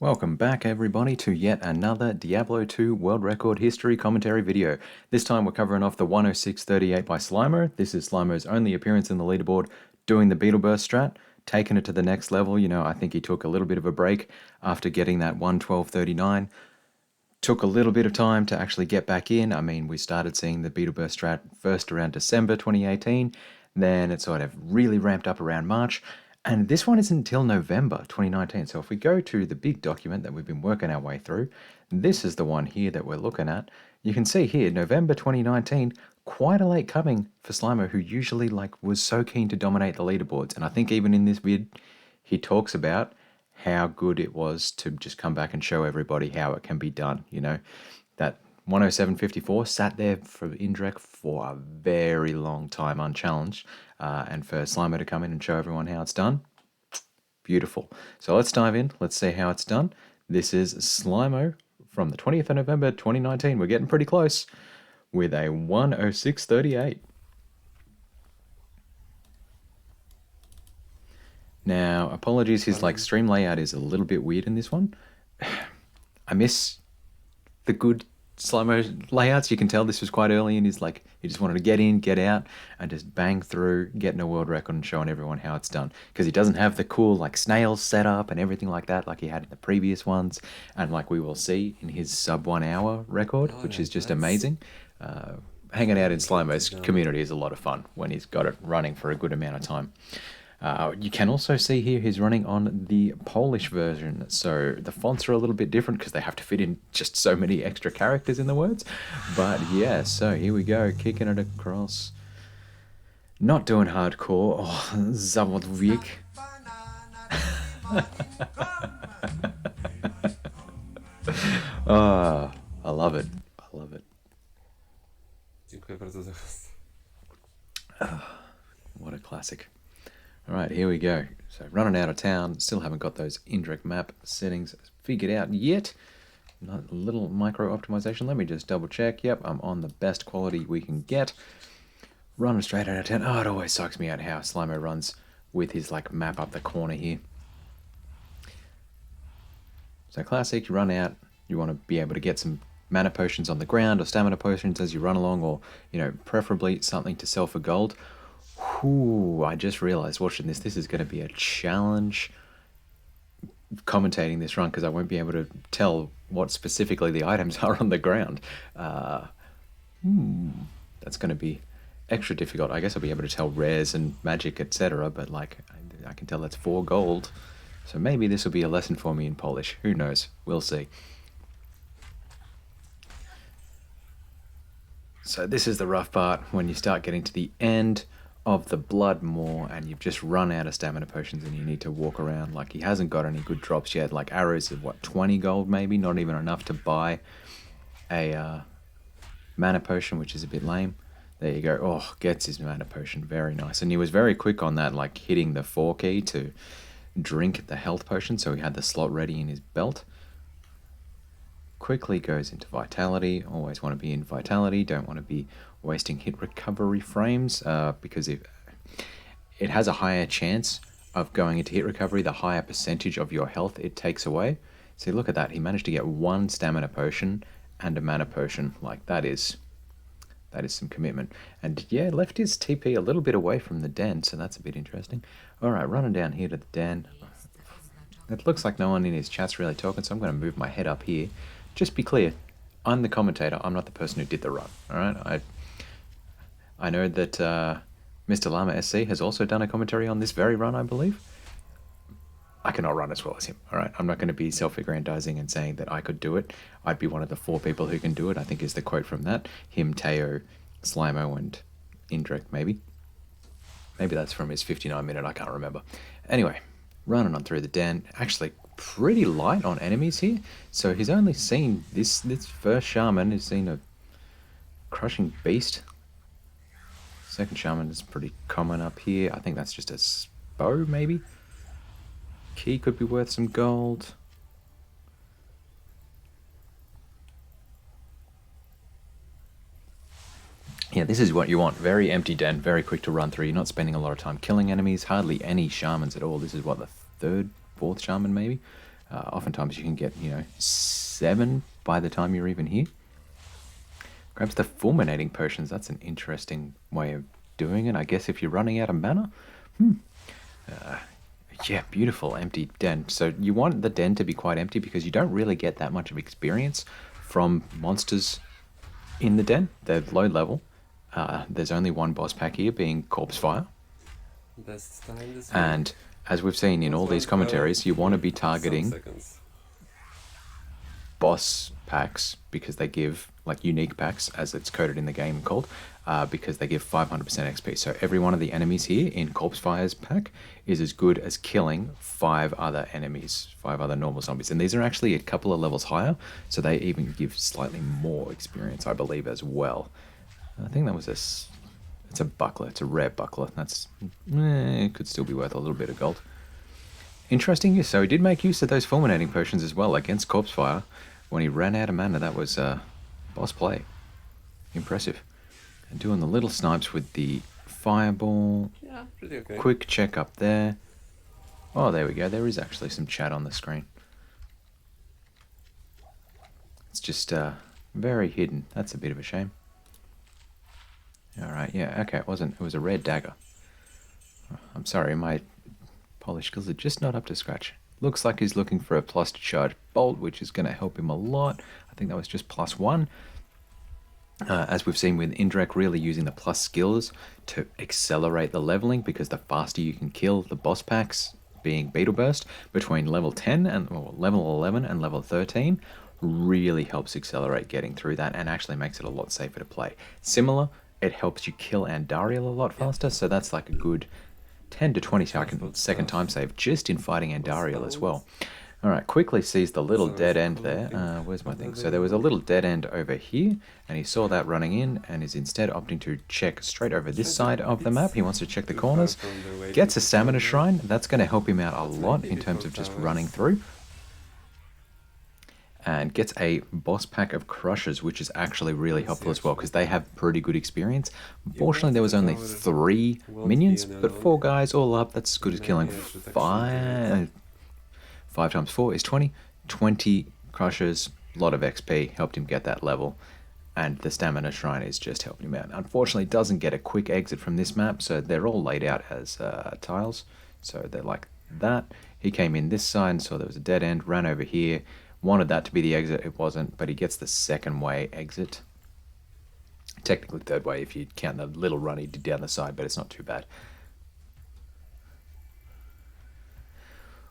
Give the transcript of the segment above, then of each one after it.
Welcome back everybody to yet another Diablo 2 World Record History Commentary video. This time we're covering off the 106.38 by Slimo. This is Slimo's only appearance in the leaderboard doing the Beetleburst strat, taking it to the next level. You know, I think he took a little bit of a break after getting that 112.39. Took a little bit of time to actually get back in. I mean, we started seeing the Beetleburst strat first around December 2018, then it sort of really ramped up around March, and this one isn't until November 2019. So if we go to the big document that we've been working our way through, this is the one here that we're looking at. You can see here, November 2019, quite a late coming for Slimo, who usually was so keen to dominate the leaderboards. And I think even in this vid, he talks about how good it was to just come back and show everybody how it can be done. You know, that 107.54 sat there for Indrek for a very long time unchallenged, and for Slimo to come in and show everyone how it's done, beautiful. So let's dive in, let's see how it's done. This is Slimo from the 20th of November 2019. We're getting pretty close with a 106.38. Now, apologies, his stream layout is a little bit weird in this one. I miss the good Slimo layouts. You can tell this was quite early in his, he just wanted to get in, get out, and just bang through, getting a world record and showing everyone how it's done. Because he doesn't have the cool, snails set up and everything like that, like he had in the previous ones, and like we will see in his sub 1 hour record, which is just amazing. Hanging out in Slimo's community is a lot of fun when he's got it running for a good amount of time. You can also see here he's running on the Polish version, so the fonts are a little bit different because they have to fit in just so many extra characters in the words. But yeah, so here we go, kicking it across. Not doing hardcore. Oh, Zawodwik. Oh, I love it. I love it. Dziękuję bardzo za host. What a classic. Alright, here we go. So running out of town, still haven't got those Indrek map settings figured out yet. Not a little micro optimization. Let me just double check. Yep, I'm on the best quality we can get. Running straight out of town. Oh, it always sucks me out how Slimo runs with his map up the corner here. So classic, you run out, you want to be able to get some mana potions on the ground or stamina potions as you run along, or, you know, preferably something to sell for gold. Ooh, I just realized watching this is going to be a challenge commentating this run, because I won't be able to tell what specifically the items are on the ground. That's going to be extra difficult. I guess I'll be able to tell rares and magic, etc., but I can tell that's 4 gold. So maybe this will be a lesson for me in Polish. Who knows? We'll see. So this is the rough part, when you start getting to the end of the blood maw and you've just run out of stamina potions and you need to walk around. He hasn't got any good drops yet. Arrows of what, 20 gold maybe, not even enough to buy a mana potion, which is a bit lame. There you go. Oh, gets his mana potion, very nice. And he was very quick on that, hitting the 4 key to drink the health potion, so he had the slot ready in his belt. Quickly goes into vitality. Always want to be in vitality, don't want to be wasting hit recovery frames, because if it has a higher chance of going into hit recovery, the higher percentage of your health it takes away. See, look at that, he managed to get 1 stamina potion and a mana potion. That is some commitment. And yeah, left his TP a little bit away from the den, so that's a bit interesting. Alright, running down here to the den. It looks like no one in his chat's really talking, so I'm going to move my head up here. Just be clear, I'm the commentator, I'm not the person who did the run. Alright, I know that Mr. Llama SC has also done a commentary on this very run, I believe. I cannot run as well as him, alright? I'm not going to be self-aggrandizing and saying that I could do it. I'd be one of the 4 people who can do it, I think is the quote from that. Him, Teo, Slimo, and Indrek, maybe. Maybe that's from his 59-minute, I can't remember. Anyway, running on through the den. Actually, pretty light on enemies here. So he's only seen this first shaman has seen a crushing beast. Second shaman is pretty common up here. I think that's just a bow, maybe. Key could be worth some gold. Yeah, this is what you want. Very empty den, very quick to run through. You're not spending a lot of time killing enemies, hardly any shamans at all. This is what, the 3rd, 4th shaman maybe? Oftentimes you can get, 7 by the time you're even here. Grabs the fulminating potions. That's an interesting way of doing it. I guess if you're running out of mana. Yeah, beautiful empty den. So you want the den to be quite empty because you don't really get that much of experience from monsters in the den. They're low level. There's only one boss pack here, being Corpse Fire. Best time this week. And as we've seen in all these commentaries, you want to be targeting boss packs because they give, like unique packs as it's coded in the game called, because they give 500% XP. So every one of the enemies here in Corpse Fire's pack is as good as killing 5 other enemies, 5 other normal zombies. And these are actually a couple of levels higher, so they even give slightly more experience, I believe, as well. I think that was it's a buckler, it's a rare buckler. That's, it could still be worth a little bit of gold. Interesting use. So he did make use of those fulminating potions as well against Corpse Fire. When he ran out of mana, that was boss play. Impressive. And doing the little snipes with the fireball. Yeah, pretty okay. Quick check up there. Oh, there we go. There is actually some chat on the screen. It's just very hidden. That's a bit of a shame. Alright, yeah, okay, it was a red dagger. I'm sorry, my polish skills are just not up to scratch. Looks like he's looking for a plus to charge bolt, which is going to help him a lot. I think that was just +1. As we've seen with Indrek really using the plus skills to accelerate the leveling, because the faster you can kill the boss packs, being Beetleburst, between level 10 and level 11 and level 13, really helps accelerate getting through that and actually makes it a lot safer to play. Similar, it helps you kill Andariel a lot faster, so that's like a good 10 to 20 second time save just in fighting Andariel as well. Alright, quickly sees the little dead end there. Where's my thing? So there was a little dead end over here, and he saw that running in, and is instead opting to check straight over this side of the map. He wants to check the corners. Gets a stamina shrine. That's going to help him out a lot in terms of just running through. And gets a boss pack of Crushers, which is actually really helpful as well, because they have pretty good experience. Unfortunately, there was only 3 minions, but 4 guys all up, that's as good as killing 5. 5 times 4 is 20. 20 Crushers, a lot of XP, helped him get that level. And the Stamina Shrine is just helping him out. Unfortunately, doesn't get a quick exit from this map, so they're all laid out as tiles. So they're like that. He came in this side and saw there was a dead end, ran over here. Wanted that to be the exit, it wasn't, but he gets the second way exit. Technically third way if you count the little run he did down the side, but it's not too bad.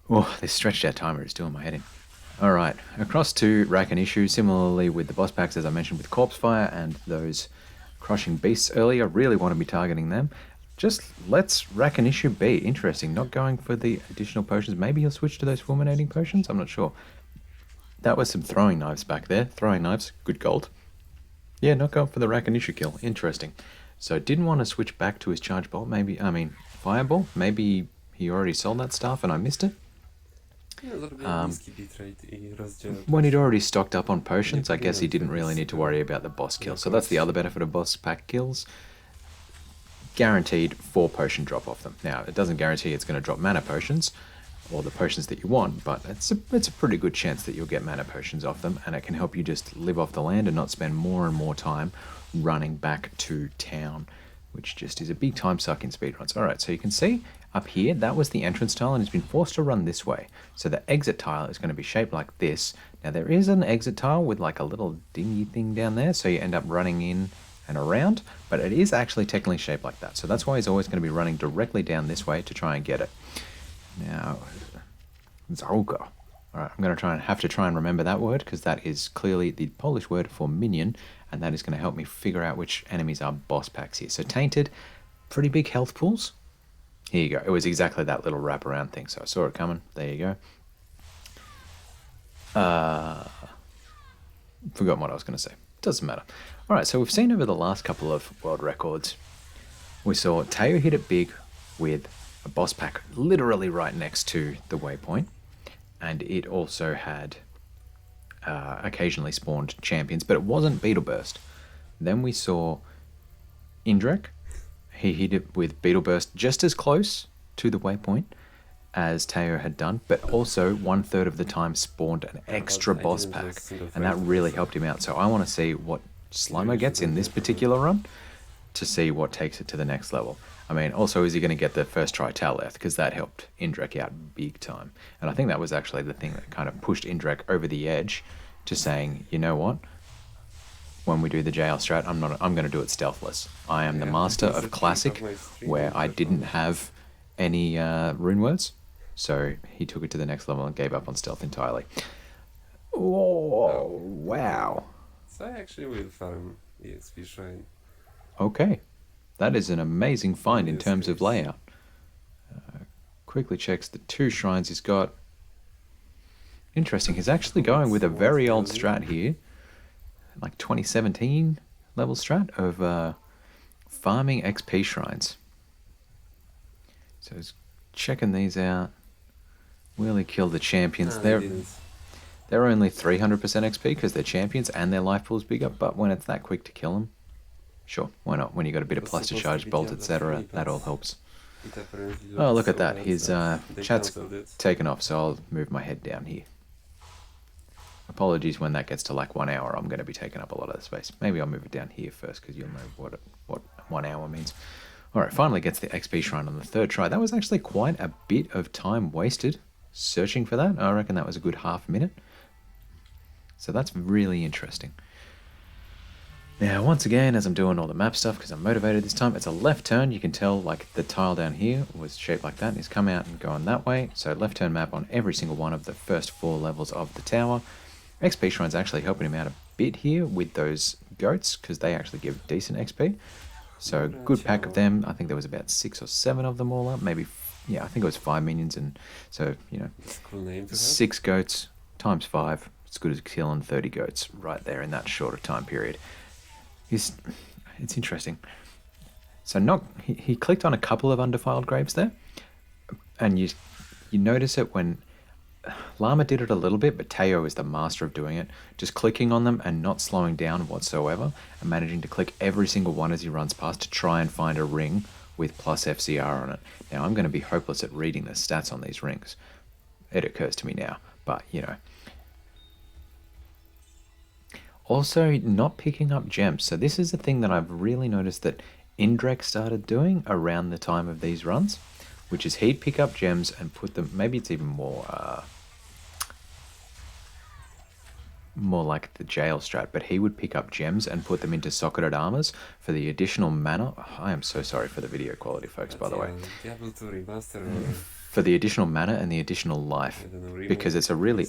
Oh, this stretched out timer is doing my head in. Alright, across to Rack and Issue, similarly with the boss packs as I mentioned with Corpse Fire and those crushing beasts earlier, really want to be targeting them. Just let's Rack and Issue be interesting, not going for the additional potions. Maybe he'll switch to those fulminating potions, I'm not sure. That was some throwing knives back there. Throwing knives, good gold. Yeah, not going for the Rack and Issue kill. Interesting. So didn't want to switch back to his charge bolt. Fireball. Maybe he already sold that stuff and I missed it. When he'd already stocked up on potions, I guess he didn't really need to worry about the boss kill. So that's the other benefit of boss pack kills. Guaranteed 4 potion drop off them. Now, it doesn't guarantee it's going to drop mana potions, or the potions that you want, but it's a pretty good chance that you'll get mana potions off them, and it can help you just live off the land and not spend more and more time running back to town, which just is a big time suck in speedruns. Alright, so you can see up here, that was the entrance tile, and it's been forced to run this way. So the exit tile is going to be shaped like this. Now there is an exit tile with like a little dingy thing down there, so you end up running in and around, but it is actually technically shaped like that. So that's why he's always going to be running directly down this way to try and get it. Now, Zaruga. Alright, I'm going to have to try and remember that word, because that is clearly the Polish word for minion, and that is going to help me figure out which enemies are boss packs here. So Tainted, pretty big health pools. Here you go. It was exactly that little wraparound thing, so I saw it coming. There you go. Forgotten what I was going to say. Doesn't matter. Alright, so we've seen over the last couple of world records, we saw Teo hit it big with a boss pack literally right next to the waypoint, and it also had occasionally spawned champions, but it wasn't Beetleburst. Then we saw Indrek. He hit it with Beetleburst just as close to the waypoint, as Teo had done, but also 1/3 of the time spawned an extra But I boss didn't lose pack, a single and that fight, really so helped him out. So I want to see what Slimo gets in this particular run to see what takes it to the next level. I mean, also, is he going to get the first try Taleth? Because that helped Indrek out big time. And I think that was actually the thing that kind of pushed Indrek over the edge to saying, you know what? When we do the jail strat, I'm going to do it stealthless. I am the Yeah, master it's a of peak classic, of my stream where I performance. didn't have any rune words. So he took it to the next level and gave up on stealth entirely. Oh, wow. So I actually will farm EXP Shrine. Okay. That is an amazing find in this terms of case. layout. Quickly checks the 2 shrines he's got. Interesting. He's actually going with a very old strat here. Like 2017 level strat of farming XP shrines. So he's checking these out. Will he kill the champions? No, I they're didn't. they're only 300% XP because they're champions and their life pool's bigger, but when it's that quick to kill them, sure, why not? When you got a bit of It was plaster supposed to charge, be bolt, Diablo etc., 3, that all but helps. It apparently Oh, looked look at so that. bad His they chat's cancelled it. taken off, so I'll move my head down here. Apologies when that gets to like 1 hour. I'm going to be taking up a lot of the space. Maybe I'll move it down here first because you'll know what 1 hour means. All right, finally gets the XP shrine on the 3rd try. That was actually quite a bit of time wasted searching for that. I reckon that was a good half minute. So that's really interesting. Now, once again, as I'm doing all the map stuff, because I'm motivated this time, it's a left turn. You can tell, like, the tile down here was shaped like that, and he's come out and gone that way. So left turn map on every single one of the first 4 levels of the tower. XP Shrine's actually helping him out a bit here with those goats, because they actually give decent XP. So good pack of them. I think there was about 6 or 7 of them all up. Maybe, yeah, I think it was 5 minions, and so, you know, It's a cool name to have. 6 goats times 5. It's good as killing 30 goats right there in that shorter time period. It's interesting. So he clicked on a couple of undefiled graves there, and you notice it when Llama did it a little bit, but Teo is the master of doing it. Just clicking on them and not slowing down whatsoever, and managing to click every single one as he runs past to try and find a ring with plus FCR on it. Now I'm going to be hopeless at reading the stats on these rings. It occurs to me now, but you know. Also, not picking up gems. So this is the thing that I've really noticed that Indrek started doing around the time of these runs, which is he'd pick up gems and put them, maybe it's even more like the jail strat, but he would pick up gems and put them into socketed armors for the additional mana. Oh, I am so sorry for the video quality, folks, by the way. Diablo 2 remaster or For the additional mana and the additional life, I don't know, because it's a really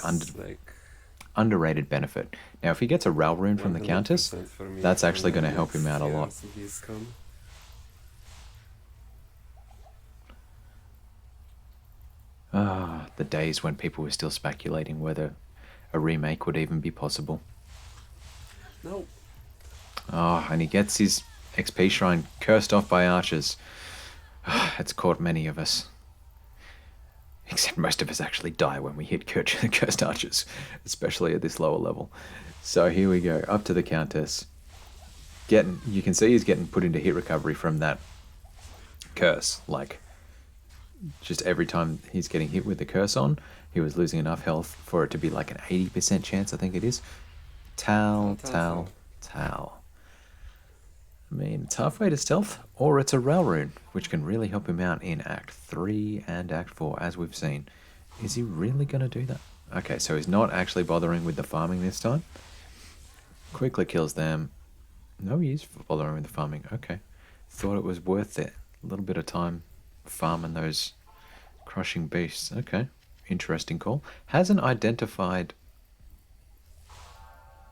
underrated benefit. Now, if he gets a Ral rune from the Countess, that's actually going to help him out a lot. Ah, the days when people were still speculating whether a remake would even be possible. No. Oh, and he gets his XP shrine cursed off by archers. It's caught many of us. Except most of us actually die when we hit cursed archers, especially at this lower level. So here we go, up to the Countess. You can see he's getting put into hit recovery from that curse. Like, just every time he's getting hit with the curse on, he was losing enough health for it to be like an 80% chance, I think it is. Tal. I mean, it's halfway to stealth, or it's a Ral rune, which can really help him out in Act 3 and Act 4, as we've seen. Is he really going to do that? Okay, so he's not actually bothering with the farming this time. Quickly kills them. No, he is bothering with the farming. Okay. Thought it was worth it. A little bit of time farming those crushing beasts. Okay. Interesting call. Hasn't identified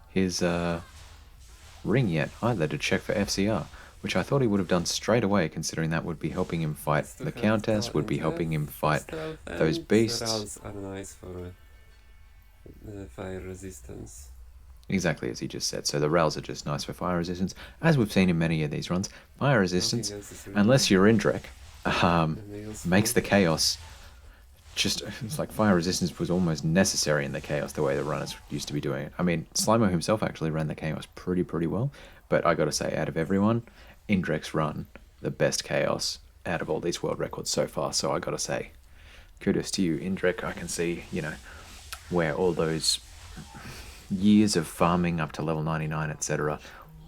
his ring yet either to check for FCR, which I thought he would have done straight away, considering that would be helping him fight the Countess, would be helping him fight those beasts. Rals are nice for fire resistance. Exactly as he just said. So the Rals are just nice for fire resistance, as we've seen in many of these runs. Fire resistance, unless you're Indrek, makes the chaos just, it's like fire resistance was almost necessary in the chaos the way the runners used to be doing it. I mean, Slimo himself actually ran the chaos pretty well, but I gotta say, out of everyone, Indrek's run the best chaos out of all these world records so far, so I gotta say, kudos to you, Indrek. I can see, where all those years of farming up to level 99, etc.,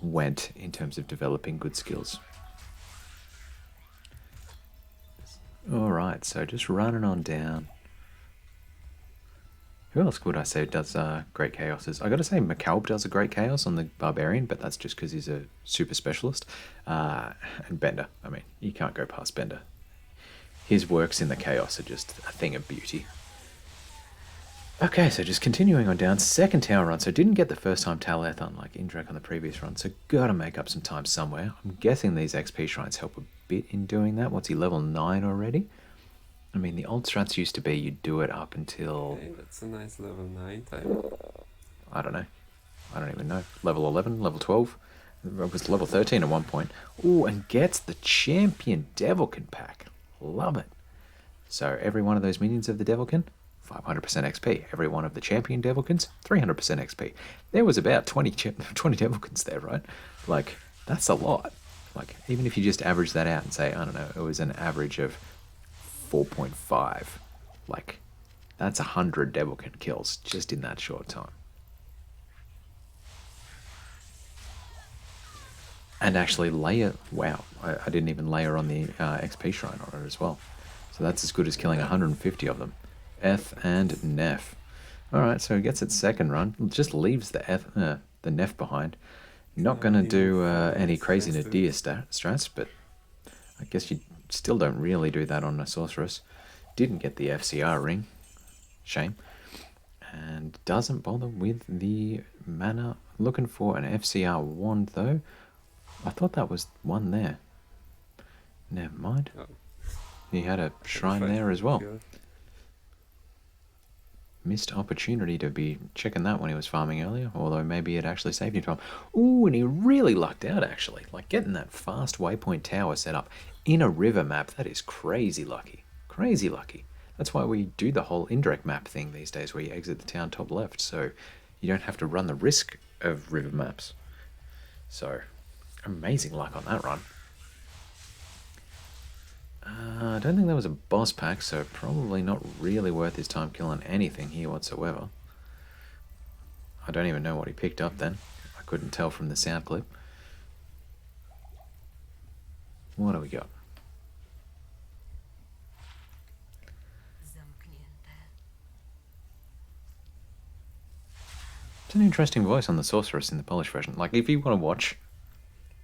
went in terms of developing good skills. Alright, so just running on down. Who else would I say does great chaoses? I gotta say, McAlb does a great chaos on the Barbarian, but that's just because he's a super specialist. And Bender. I mean, you can't go past Bender. His works in the chaos are just a thing of beauty. Okay, so just continuing on down, second tower run. So didn't get the first time Taleth unlike Indrek on the previous run, so gotta make up some time somewhere. I'm guessing these XP shrines help a bit in doing that. What's he, level 9 already? I mean, the old strats used to be you'd do it up until... Okay, that's a nice level 9 time. I don't know. I don't even know. Level 11, level 12? It was level 13 at one point. Ooh, and gets the champion Devilkin pack. Love it. So every one of those minions of the Devilkin, 500% XP. Every one of the champion Devilkins, 300% XP. There was about 20 Devilkins there, right? Like, that's a lot. Like, even if you just average that out and say, I don't know, it was an average of 4.5. Like, that's 100 Devilkin kills just in that short time. And actually layer... Wow, I didn't even layer on the XP shrine on it as well. So that's as good as killing 150 of them. Eth and Neff. Alright, so it gets its second run. It just leaves the Neff behind. Not going to do any crazy Nadir strats, but I guess you still don't really do that on a Sorceress. Didn't get the FCR ring. Shame. And doesn't bother with the mana. Looking for an FCR wand, though. I thought that was one there. Never mind. Oh. He had a shrine there as well. Missed opportunity to be checking that when he was farming earlier, although maybe it actually saved him time. Ooh, and he really lucked out, actually. Like, getting that fast waypoint tower set up in a river map, that is crazy lucky. Crazy lucky. That's why we do the whole indirect map thing these days, where you exit the town top left, so you don't have to run the risk of river maps. So, amazing luck on that run. I don't think there was a boss pack, so probably not really worth his time killing anything here whatsoever. I don't even know what he picked up then. I couldn't tell from the sound clip. What do we got? It's an interesting voice on the Sorceress in the Polish version. Like, if you want to watch,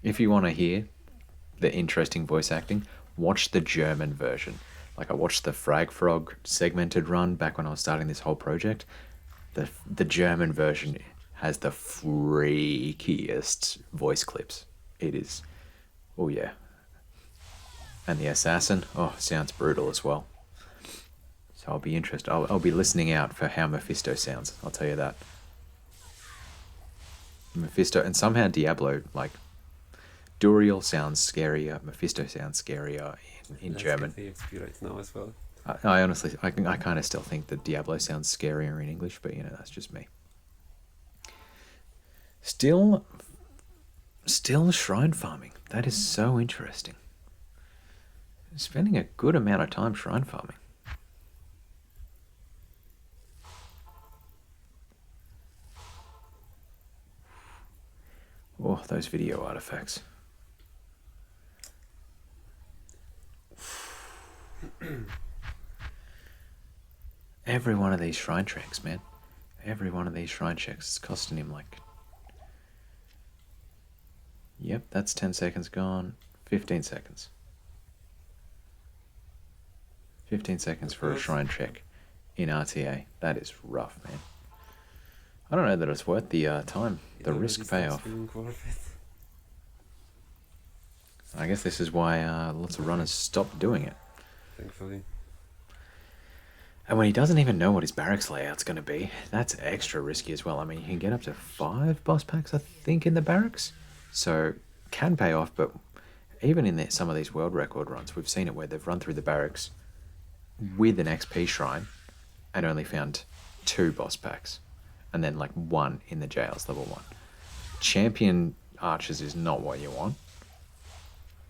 if you want to hear the interesting voice acting, watch the German version. Like, I watched the Frag Frog segmented run back when I was starting this whole project. The German version has the freakiest voice clips. It is, oh yeah. And the Assassin, oh, sounds brutal as well. So I'll be interested. I'll be listening out for how Mephisto sounds, I'll tell you that. Mephisto, and somehow Diablo, like, Duriel sounds scarier, Mephisto sounds scarier in German. The XP right now as well. I honestly, I kind of still think that Diablo sounds scarier in English, but that's just me. Still shrine farming. That is so interesting. Spending a good amount of time shrine farming. Oh, those video artifacts. Every one of these shrine tracks, man. Every one of these shrine checks is costing him like... Yep, that's 10 seconds gone. 15 seconds. 15 seconds for a shrine check in RTA. That is rough, man. I don't know that it's worth the time, the risk payoff. I guess this is why lots of runners stop doing it. Thankfully. And when he doesn't even know what his barracks layout's going to be, that's extra risky as well. I mean, you can get up to 5 boss packs, I think, in the barracks. So, can pay off, but even in some of these world record runs, we've seen it where they've run through the barracks with an XP shrine and only found 2 boss packs. And then, like, 1 in the jails, level 1. Champion archers is not what you want.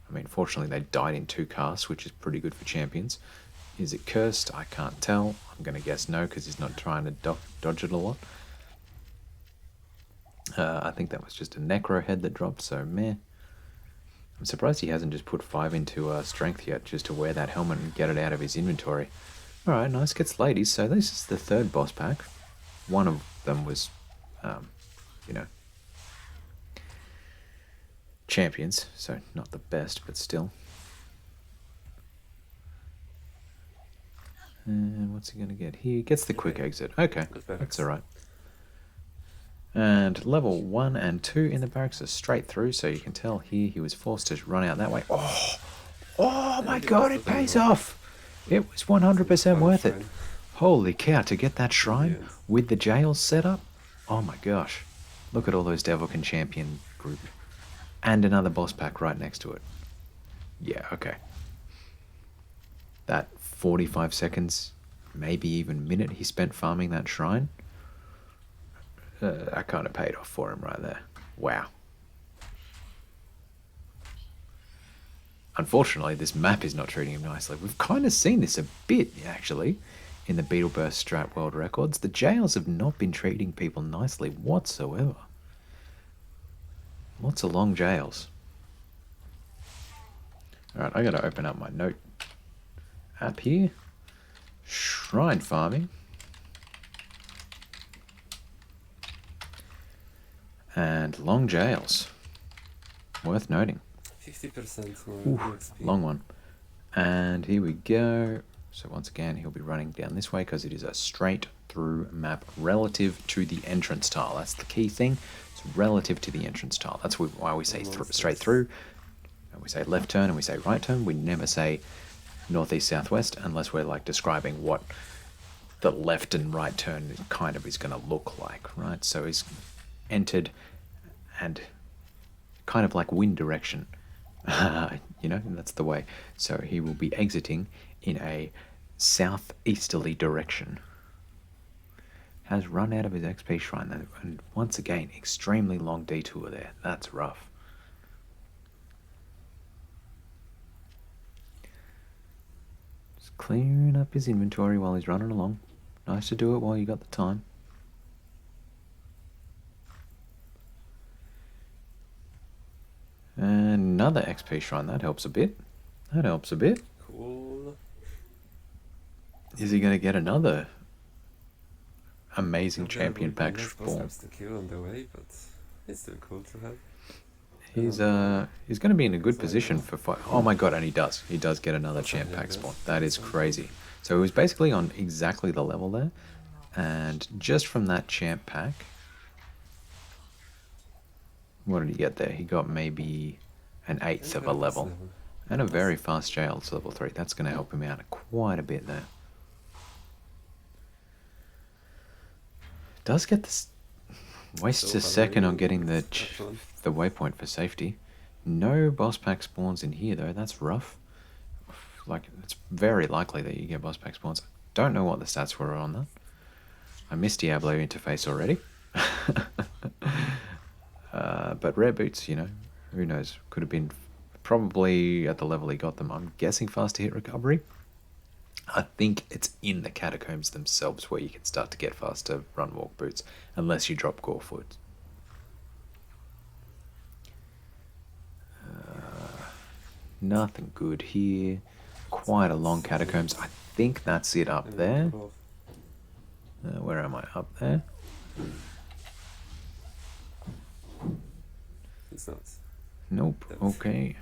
I mean, fortunately, they died in 2 casts, which is pretty good for champions. Is it cursed? I can't tell. I'm going to guess no because he's not trying to dodge it a lot. I think that was just a necro head that dropped, so meh. I'm surprised he hasn't just put 5 into strength yet, just to wear that helmet and get it out of his inventory. Alright, nice, gets ladies. So this is the third boss pack. One of them was, you know, champions, so not the best, but still. And what's he going to get here? Gets the quick exit. Okay, that's alright. And level 1 and 2 in the barracks are straight through, so you can tell here he was forced to run out that way. Oh my god, it pays off! It was 100% worth it. Holy cow, to get that shrine with the jails set up? Oh my gosh. Look at all those Devilkin champion group. And another boss pack right next to it. Yeah, okay. That 45 seconds, maybe even minute he spent farming that shrine, that kind of paid off for him right there. Wow. Unfortunately, this map is not treating him nicely. We've kind of seen this a bit, actually, in the Beetleburst Strat World Records. The jails have not been treating people nicely whatsoever. Lots of long jails. Alright, I gotta open up my note app here. Shrine farming. And long jails. Worth noting. 50% more XP. Long one. And here we go. So once again, he'll be running down this way because it is a straight through map relative to the entrance tile. That's the key thing. It's relative to the entrance tile. That's why we say straight through. And we say left turn and we say right turn. We never say northeast, southwest unless we're like describing what the left and right turn kind of is going to look like, right? So he's entered and kind of like wind direction. You know, that's the way. So he will be exiting in a southeasterly direction. Has run out of his XP shrine though, and once again, extremely long detour there. That's rough. Just clearing up his inventory while he's running along. Nice to do it while you got the time. Another XP shrine, that helps a bit. That helps a bit. Cool. Is he going to get another amazing champion pack spawn? To kill on the way, but it's still cool to have. He's going to be in a good position for fight. Oh my god, and he does. He does get another champ pack spawn. That is crazy. So he was basically on exactly the level there. And just from that champ pack, what did he get there? He got maybe an 1/8 of a level. And a very fast jail to level 3. That's going to help him out quite a bit there. Does get this... Wastes a second on getting the waypoint for safety. No boss pack spawns in here though. That's rough. Like, it's very likely that you get boss pack spawns. Don't know what the stats were on that. I missed Diablo interface already. But rare boots, you know, who knows? Could have been probably at the level he got them. I'm guessing faster hit recovery. I think it's in the catacombs themselves where you can start to get faster run walk boots, unless you drop Gorefoot. Nothing good here. Quite a long catacombs. I think that's it up there. Where am I? Up there? It's not. Nope. Okay.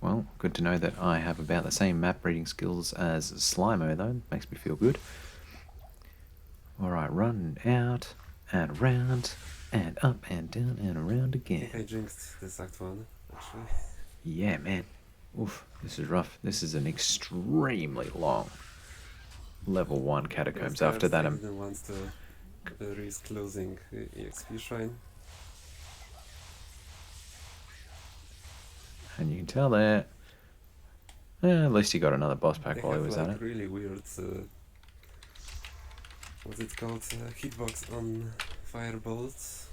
Well, good to know that I have about the same map reading skills as Slimo, though. Makes me feel good. Alright, run out and around and up and down and around again. I think I jinxed this act one, actually. Yeah, man. Oof, this is rough. This is an extremely long level 1 catacombs. After that, I'm... didn't want to risk closing EXP shrine. And you can tell there... at least he got another boss pack while he was at it. Really weird... what's it called? Hitbox on firebolts.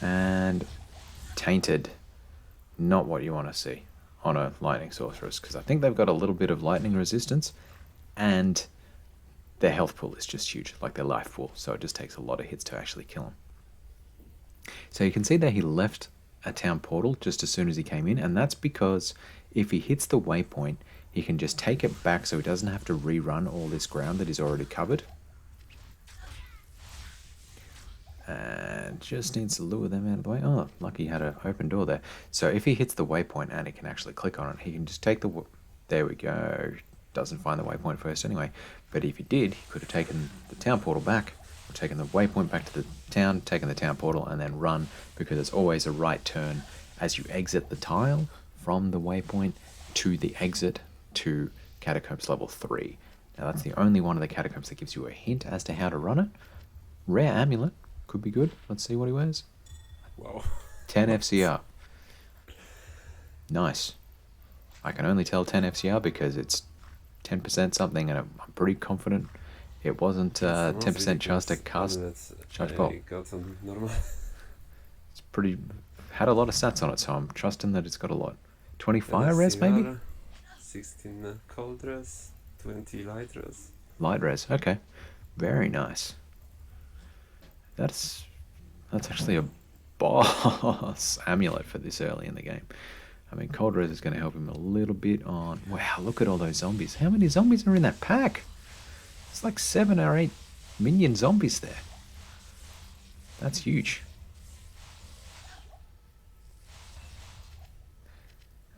And tainted. Not what you want to see on a lightning sorceress, because I think they've got a little bit of lightning resistance, and their health pool is just huge, like their life pool, so it just takes a lot of hits to actually kill them. So you can see that he left a town portal just as soon as he came in, and that's because if he hits the waypoint, he can just take it back so he doesn't have to rerun all this ground that he's already covered. And just needs to lure them out of the way. Oh, lucky he had an open door there. So if he hits the waypoint and he can actually click on it, he can just take the... There we go. Doesn't find the waypoint first anyway. But if he did, he could have taken the town portal back, or taken the waypoint back to the town, taken the town portal, and then run, because it's always a right turn as you exit the tile from the waypoint to the exit to Catacombs level 3. Now that's the only one of the Catacombs that gives you a hint as to how to run it. Rare amulet. Could be good. Let's see what he wears. Wow. 10 FCR. Nice. I can only tell 10 FCR because it's 10% something, and I'm pretty confident it wasn't 10% chance to cast Charge Bolt. It's pretty... had a lot of stats on it, so I'm trusting that it's got a lot. 20 fire res, maybe? 16 cold res, 20 light res. Light res, okay. Very nice. That's actually a boss amulet for this early in the game. I mean, cold res is going to help him a little bit on... Wow, look at all those zombies. How many zombies are in that pack? It's like 7 or 8 minion zombies there. That's huge.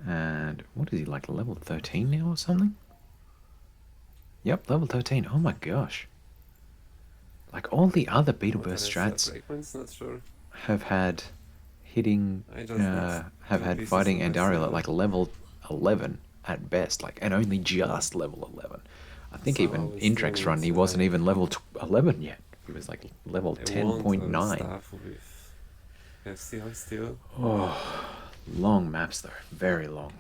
And what is he, like level 13 now or something? Yep, level 13. Oh my gosh. Like all the other Beetleburst strats have had hitting, have had fighting Andariel at like level 11 at best, like, and only just level 11. I think so even Indrek's run, he wasn't even level 11 yet. He was like level 10.9. Oh, long maps though, very long.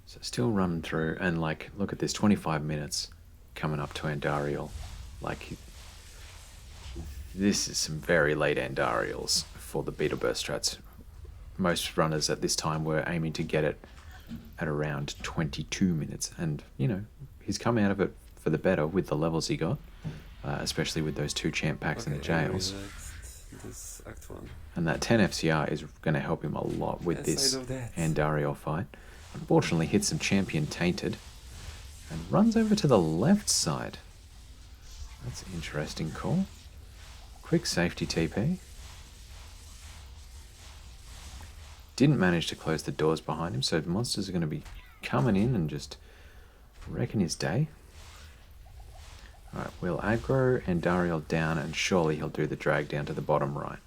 So still running through, and like, look at this, 25 minutes coming up to Andariel. Like, this is some very late Andariels for the Beetleburst strats. Most runners at this time were aiming to get it at around 22 minutes, and you know, he's come out of it for the better with the levels he got, especially with those 2 champ packs in the jails. This act 1. And that 10 FCR is going to help him a lot with this Andariel fight. Unfortunately hits some champion tainted and runs over to the left side. That's an interesting call. Quick safety TP. Didn't manage to close the doors behind him, so monsters are going to be coming in and just wrecking his day. Alright, we'll aggro Andariel down, and surely he'll do the drag down to the bottom right.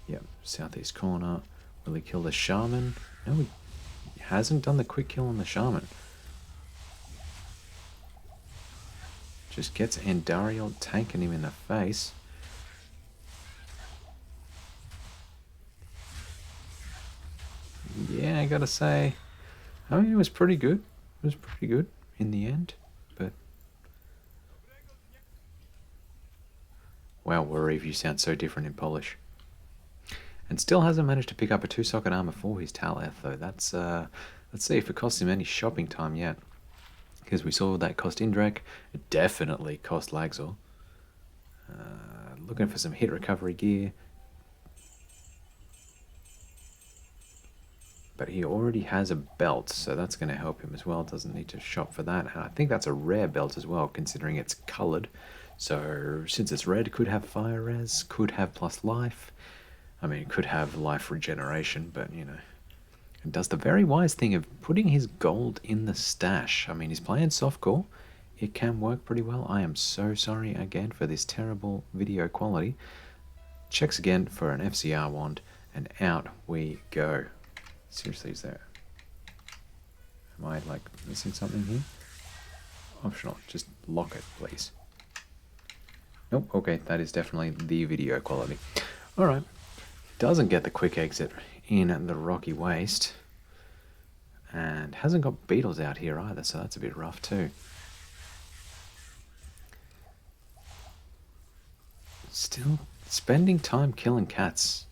Yep, southeast corner. Will he kill the shaman? No, he hasn't done the quick kill on the shaman. Just gets Andariel tanking him in the face. Yeah, I gotta say, I mean, it was pretty good. It was pretty good in the end, but... Wow, Warrive, you sound so different in Polish. And still hasn't managed to pick up a 2-socket armor for his Taleth, though. That's, let's see if it costs him any shopping time yet. Because we saw that cost Indrek, it definitely cost Lagzor. Looking for some hit recovery gear. But he already has a belt, so that's going to help him as well. Doesn't need to shop for that. And I think that's a rare belt as well, considering it's coloured. So since it's red, could have fire res, could have plus life. I mean, it could have life regeneration, but you know. It does the very wise thing of putting his gold in the stash. I mean, he's playing softcore. It can work pretty well. I am so sorry again for this terrible video quality. Checks again for an FCR wand, and out we go. Seriously, is there... Am I, like, missing something here? Optional. Just lock it, please. Nope, okay, that is definitely the video quality. Alright. Doesn't get the quick exit in the Rocky Waste. And hasn't got beetles out here either, so that's a bit rough too. Still spending time killing cats.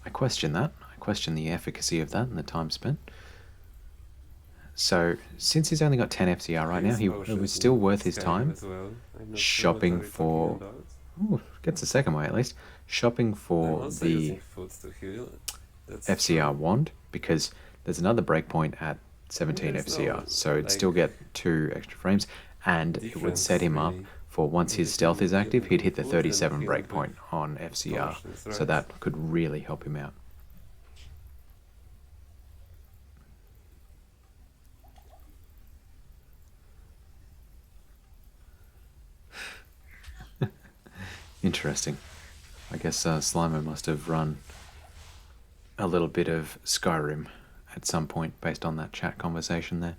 I question that. I question the efficacy of that and the time spent. So, since he's only got 10 FCR right now, it was still worth his time as well. I'm not sure what shopping are you talking for... about. Ooh, gets a second way at least. Shopping I'm for also the using food to heal. That's FCR true. wand, because there's another breakpoint at 17 There's FCR, no, so it'd like, still get 2 extra frames, and it would set difference him up really for once his stealth between is active, healing he'd with hit the food and 37 healing breakpoint with on FCR, potions, so right? that could really help him out. Interesting. I guess Slimo must have run a little bit of Skyrim at some point based on that chat conversation there.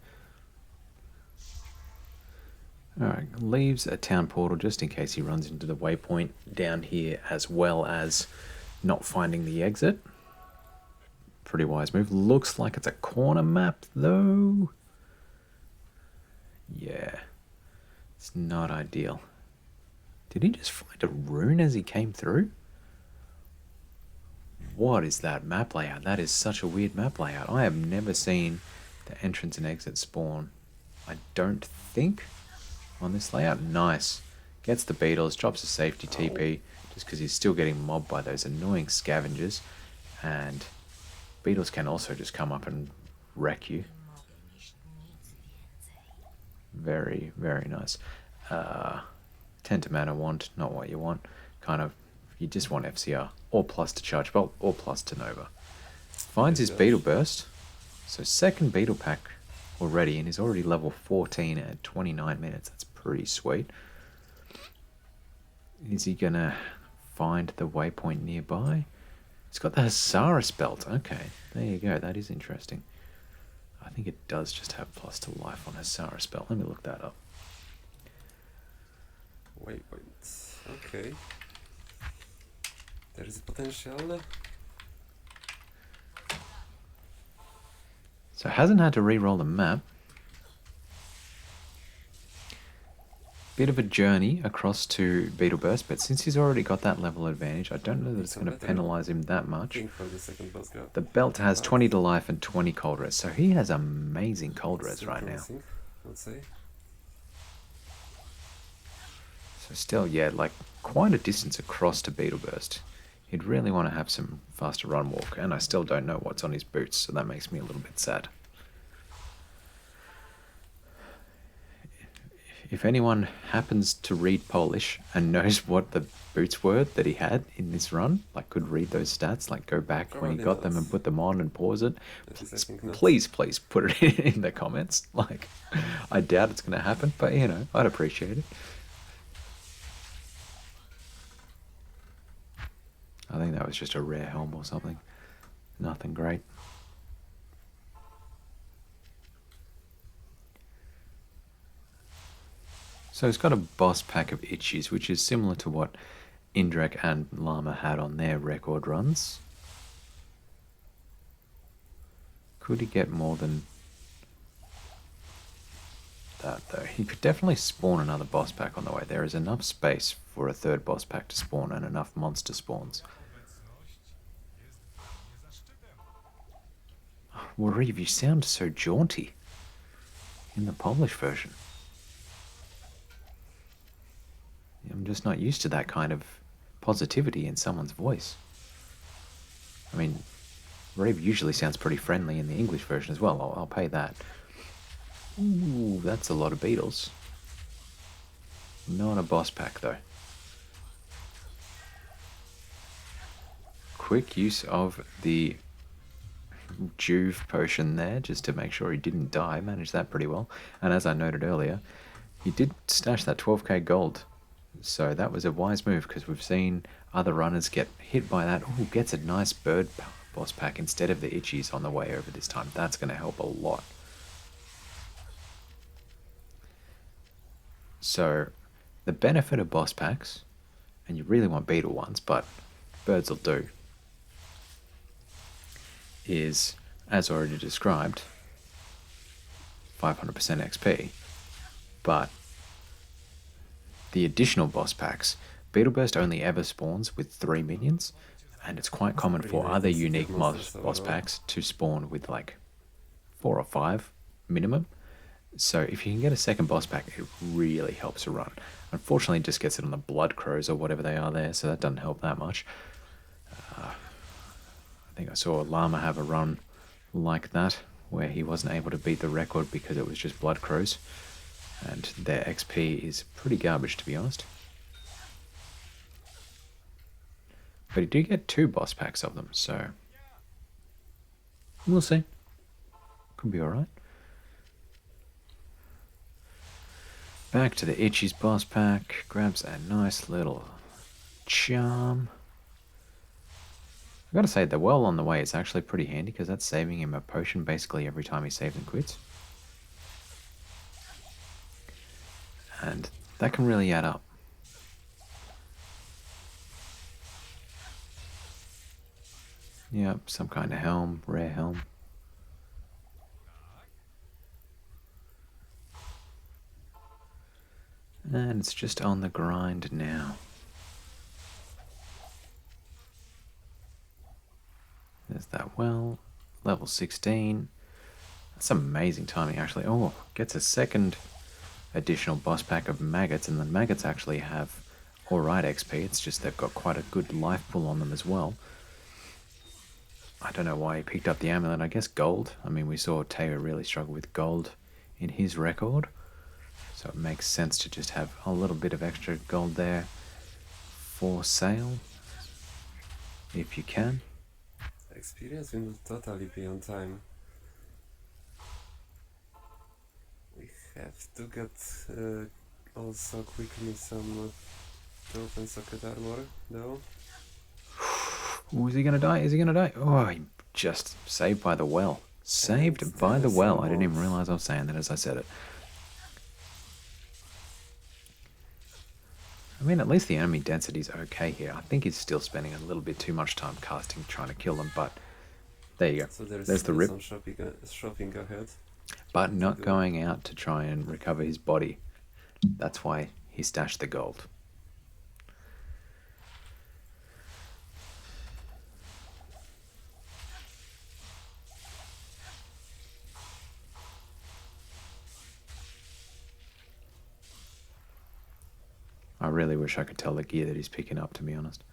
Alright, leaves a town portal just in case he runs into the waypoint down here, as well as not finding the exit. Pretty wise move. Looks like it's a corner map though. Yeah, it's not ideal. Did he just find a rune as he came through? What is that map layout? That is such a weird map layout. I have never seen the entrance and exit spawn, I don't think, on this layout. Nice. Gets the beetles, drops a safety TP, just because he's still getting mobbed by those annoying scavengers. And beetles can also just come up and wreck you. Very, very nice. 10 to mana wand, not what you want. Kind of, you just want FCR, or plus to charge bolt, or plus to Nova. Finds his Beetleburst, so second Beetle pack already, and he's already level 14 at 29 minutes. That's pretty sweet. Is he gonna find the waypoint nearby? He's got the Sorceress belt. Okay, there you go. That is interesting. I think it does just have plus to life on his Sorceress belt. Let me look that up. Waypoints. Okay. There is potential. So hasn't had to re-roll the map. Bit of a journey across to Beetleburst, but since he's already got that level advantage, I don't know that it's going to penalise him that much. The belt has 20 to life and 20 cold res, so he has amazing cold res right now. Let's say. So still, yeah, like quite a distance across to Beetleburst. He'd really want to have some faster run walk, and I still don't know what's on his boots, so that makes me a little bit sad. If anyone happens to read Polish and knows what the boots were that he had in this run, like could read those stats, like go back when he got them and put them on and pause it, please put it in the comments. Like, I doubt it's going to happen, but you know, I'd appreciate it. I think that was just a rare helm or something. Nothing great. So it's got a boss pack of itchies, which is similar to what Indrek and Llama had on their record runs. Could he get more than that though? He could definitely spawn another boss pack on the way. There is enough space for a third boss pack to spawn and enough monster spawns. Well, Reeve, you sound so jaunty in the Polish version. I'm just not used to that kind of positivity in someone's voice. I mean, Reeve usually sounds pretty friendly in the English version as well. I'll pay that. Ooh, that's a lot of beetles. Not a boss pack though. Quick use of the Juve potion there just to make sure he didn't die. Managed that pretty well. And as I noted earlier, he did stash that 12k gold. So that was a wise move, because we've seen other runners get hit by that. Ooh, gets a nice bird boss pack instead of the itchies on the way over this time. That's going to help a lot. So the benefit of boss packs, and you really want beetle ones, but birds will do, is, as already described, 500% XP, but the additional boss packs Beetleburst only ever spawns with 3 minions, and it's quite common Pretty for nice other execute unique monsters boss overall. packs to spawn with like 4 or 5 minimum. So if you can get a second boss pack, it really helps a run. Unfortunately, it just gets it on the Blood Crows or whatever they are there, so that doesn't help that much. I think I saw Llama have a run like that, where he wasn't able to beat the record because it was just Blood Crows, and their XP is pretty garbage, to be honest. But he did get 2 boss packs of them, so we'll see. Could be alright. Back to the Itchy's boss pack. Grabs a nice little charm. I've got to say, the well on the way is actually pretty handy because that's saving him a potion basically every time he saves and quits. And that can really add up. Yep, some kind of helm, rare helm. And it's just on the grind now. There's that well. Level 16. That's amazing timing, actually. Oh, gets a second additional boss pack of maggots, and the maggots actually have alright XP. It's just they've got quite a good life pool on them as well. I don't know why he picked up the amulet. I guess gold. I mean, we saw Teo really struggle with gold in his record. So it makes sense to just have a little bit of extra gold there for sale, if you can. Experience will totally be on time. We have to get also quickly some open socket armor, though. Oh, is he gonna die? Is he gonna die? Oh, he just saved by the well. Saved And by the there's well. some I didn't even wolf. realize I was saying that as I said it. I mean, at least the enemy density's okay here. I think he's still spending a little bit too much time casting, trying to kill them, but there you go. So there's There's the still rip. some shopping ahead. But not do. going out to try and recover his body. That's why he stashed the gold. I really wish I could tell the gear that he's picking up, to be honest.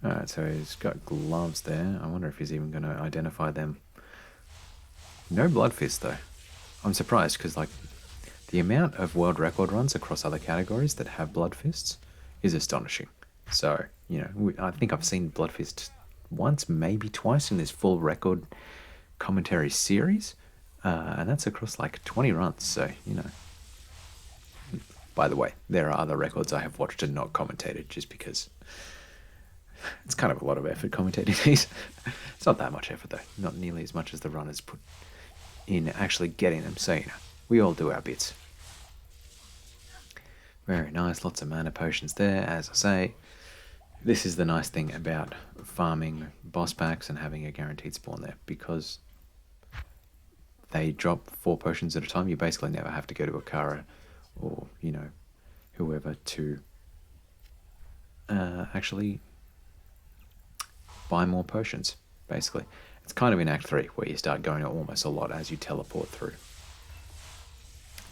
Alright, so he's got gloves there. I wonder if he's even going to identify them. No blood fist, though. I'm surprised, because, like, the amount of world record runs across other categories that have blood fists is astonishing. So, you know, I think I've seen blood fist once, maybe twice in this full record commentary series. And that's across, like, 20 runs, so, you know. By the way, there are other records I have watched and not commentated just because it's kind of a lot of effort commentating these. It's not that much effort though, not nearly as much as the runners put in actually getting them, so you know, we all do our bits. Very nice, lots of mana potions there, as I say. This is the nice thing about farming boss packs and having a guaranteed spawn there, because they drop 4 potions at a time. You basically never have to go to Akara or, you know, whoever to actually buy more potions, basically. It's kind of in Act 3 where you start going almost a lot as you teleport through.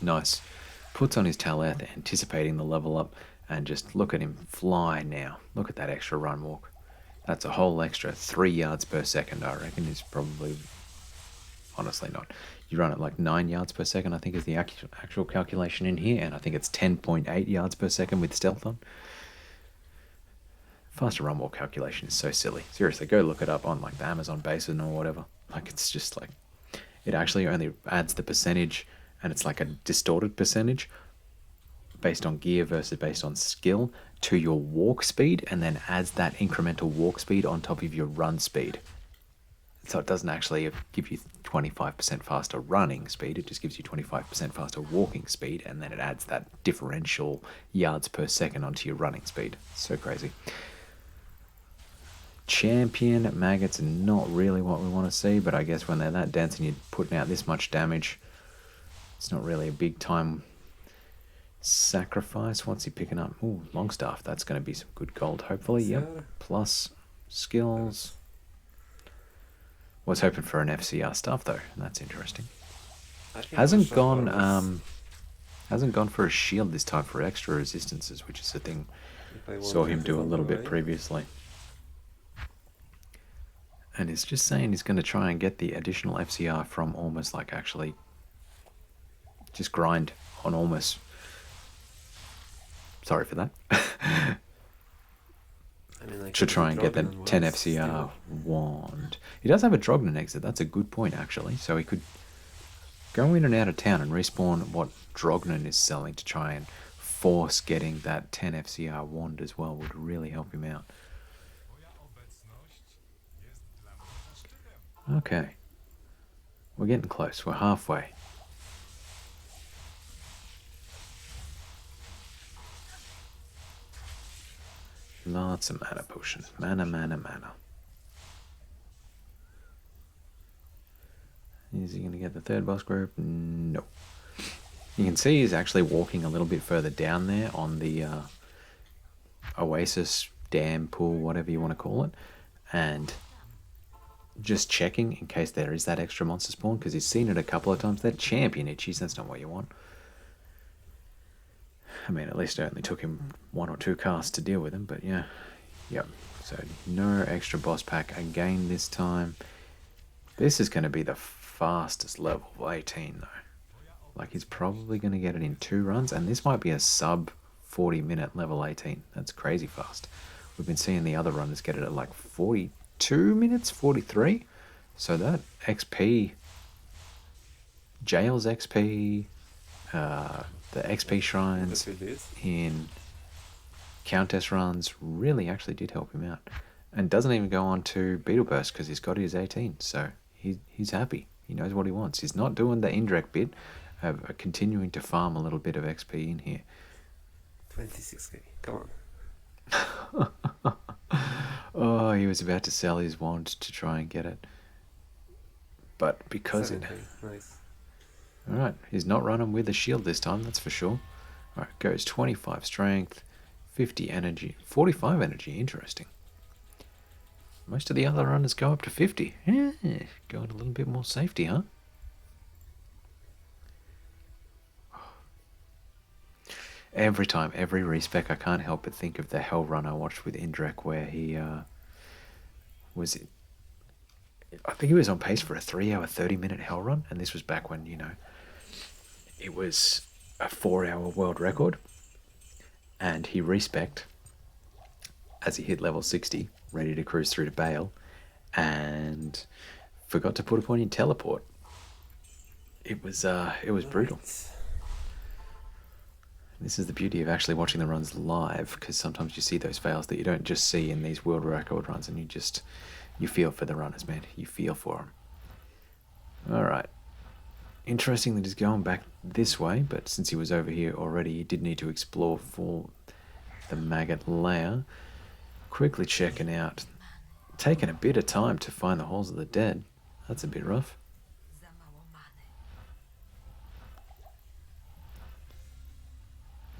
Nice. Puts on his Taleth, anticipating the level up, and just look at him fly now. Look at that extra run walk. That's a whole extra 3 yards per second, I reckon. Is probably, honestly not. You run at like 9 yards per second, I think is the actual calculation in here, and I think it's 10.8 yards per second with stealth on. Faster run walk calculation is so silly. Seriously, go look it up on like the Amazon Basin or whatever. Like, it's just like, it actually only adds the percentage, and it's like a distorted percentage based on gear versus based on skill to your walk speed, and then adds that incremental walk speed on top of your run speed. So it doesn't actually give you 25% faster running speed, it just gives you 25% faster walking speed, and then it adds that differential yards per second onto your running speed. So crazy. Champion maggots are not really what we want to see, but I guess when they're that dense and you're putting out this much damage, it's not really a big time Sacrifice. What's he picking up? Ooh, Longstaff. That's going to be some good gold, hopefully. Yep. FCR. Plus skills. Was hoping for an FCR stuff though. That's interesting. I think Hasn't one-shot gone armors, hasn't gone for a shield this time for extra resistances, which is a thing if I want saw to him do a little bit away. previously. And he's just saying he's going to try and get the additional FCR from almost like actually just grind on almost. Sorry for that. I mean, I To could try do and get the Drognan 10 ones FCR still. wand. He does have a Drognan exit. That's a good point, actually. So he could go in and out of town and respawn what Drognan is selling to try and force getting that 10 FCR wand as well would really help him out. Okay. We're getting close. We're halfway. Lots of mana potions. Mana, mana, mana. Is he going to get the third boss group? No. You can see he's actually walking a little bit further down there on the oasis, dam, pool, whatever you want to call it. And just checking in case there is that extra monster spawn, because he's seen it a couple of times. They're champion itchies, that's not what you want. I mean, at least it only took him 1 or 2 casts to deal with him, but yeah. Yep. So no extra boss pack again this time. This is going to be the fastest level of 18 though. Like he's probably going to get it in 2 runs, and this might be a sub 40-minute level 18. That's crazy fast. We've been seeing the other runners get it at like 42 minutes, 43. So that XP, Jail's XP, the XP shrines That we did. in Countess runs really actually did help him out. And doesn't even go on to Beetleburst because he's got his 18. So he's happy. He knows what he wants. He's not doing the indirect bit of continuing to farm a little bit of XP in here. 26k. Come on. Oh, he was about to sell his wand to try and get it. But because 7k. Nice. Alright, he's not running with a shield this time, that's for sure. Alright, goes 25 strength, 50 energy, 45 energy, interesting. Most of the other runners go up to 50. Yeah, going a little bit more safety, huh? Every time, every respec, I can't help but think of the Hell run I watched with Indrek, where he was, I think he was on pace for a 3-hour, 30-minute Hell run, and this was back when, you know, it was a 4-hour world record, and he respec'd as he hit level 60, ready to cruise through to Bale, and forgot to put a point in teleport. It was brutal. Right. This is the beauty of actually watching the runs live, because sometimes you see those fails that you don't just see in these world record runs, and you feel for the runners, man. You feel for them. All right. Interesting that he's going back this way, but since he was over here already, he did need to explore for the maggot lair. Quickly checking out. Taking a bit of time to find the halls of the dead. That's a bit rough.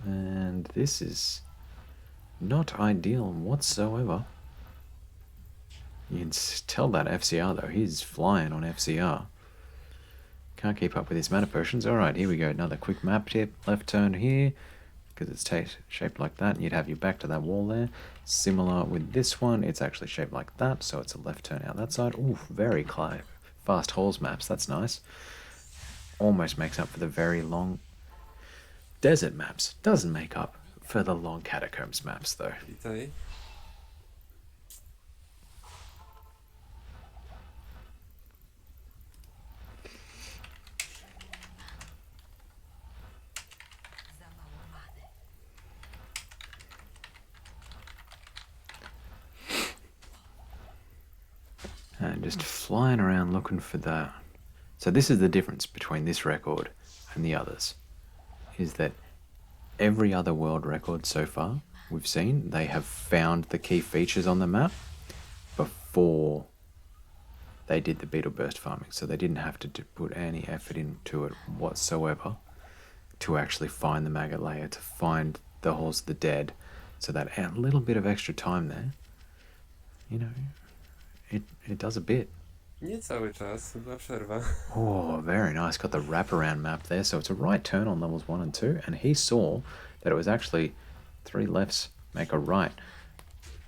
And this is not ideal whatsoever. You can tell that FCR though, he's flying on FCR. Can't keep up with his mana potions. Alright, here we go. Another quick map tip. Left turn here, because it's shaped like that. You'd have you back to that wall there. Similar with this one, it's actually shaped like that, so it's a left turn out that side. Ooh, very fast halls maps. That's nice. Almost makes up for the very long desert maps. Doesn't make up for the long catacombs maps though. Itai. And just flying around looking for that. So this is the difference between this record and the others, is that every other world record so far we've seen, they have found the key features on the map before they did the Beetleburst farming. So they didn't have to put any effort into it whatsoever to actually find the maggot layer, to find the halls of the dead. So that a little bit of extra time there, you know, it does a bit. Nie cały czas, była przerwa. Oh, very nice. Got the wraparound map there. So it's a right turn on levels 1 and 2. And he saw that it was actually 3 lefts make a right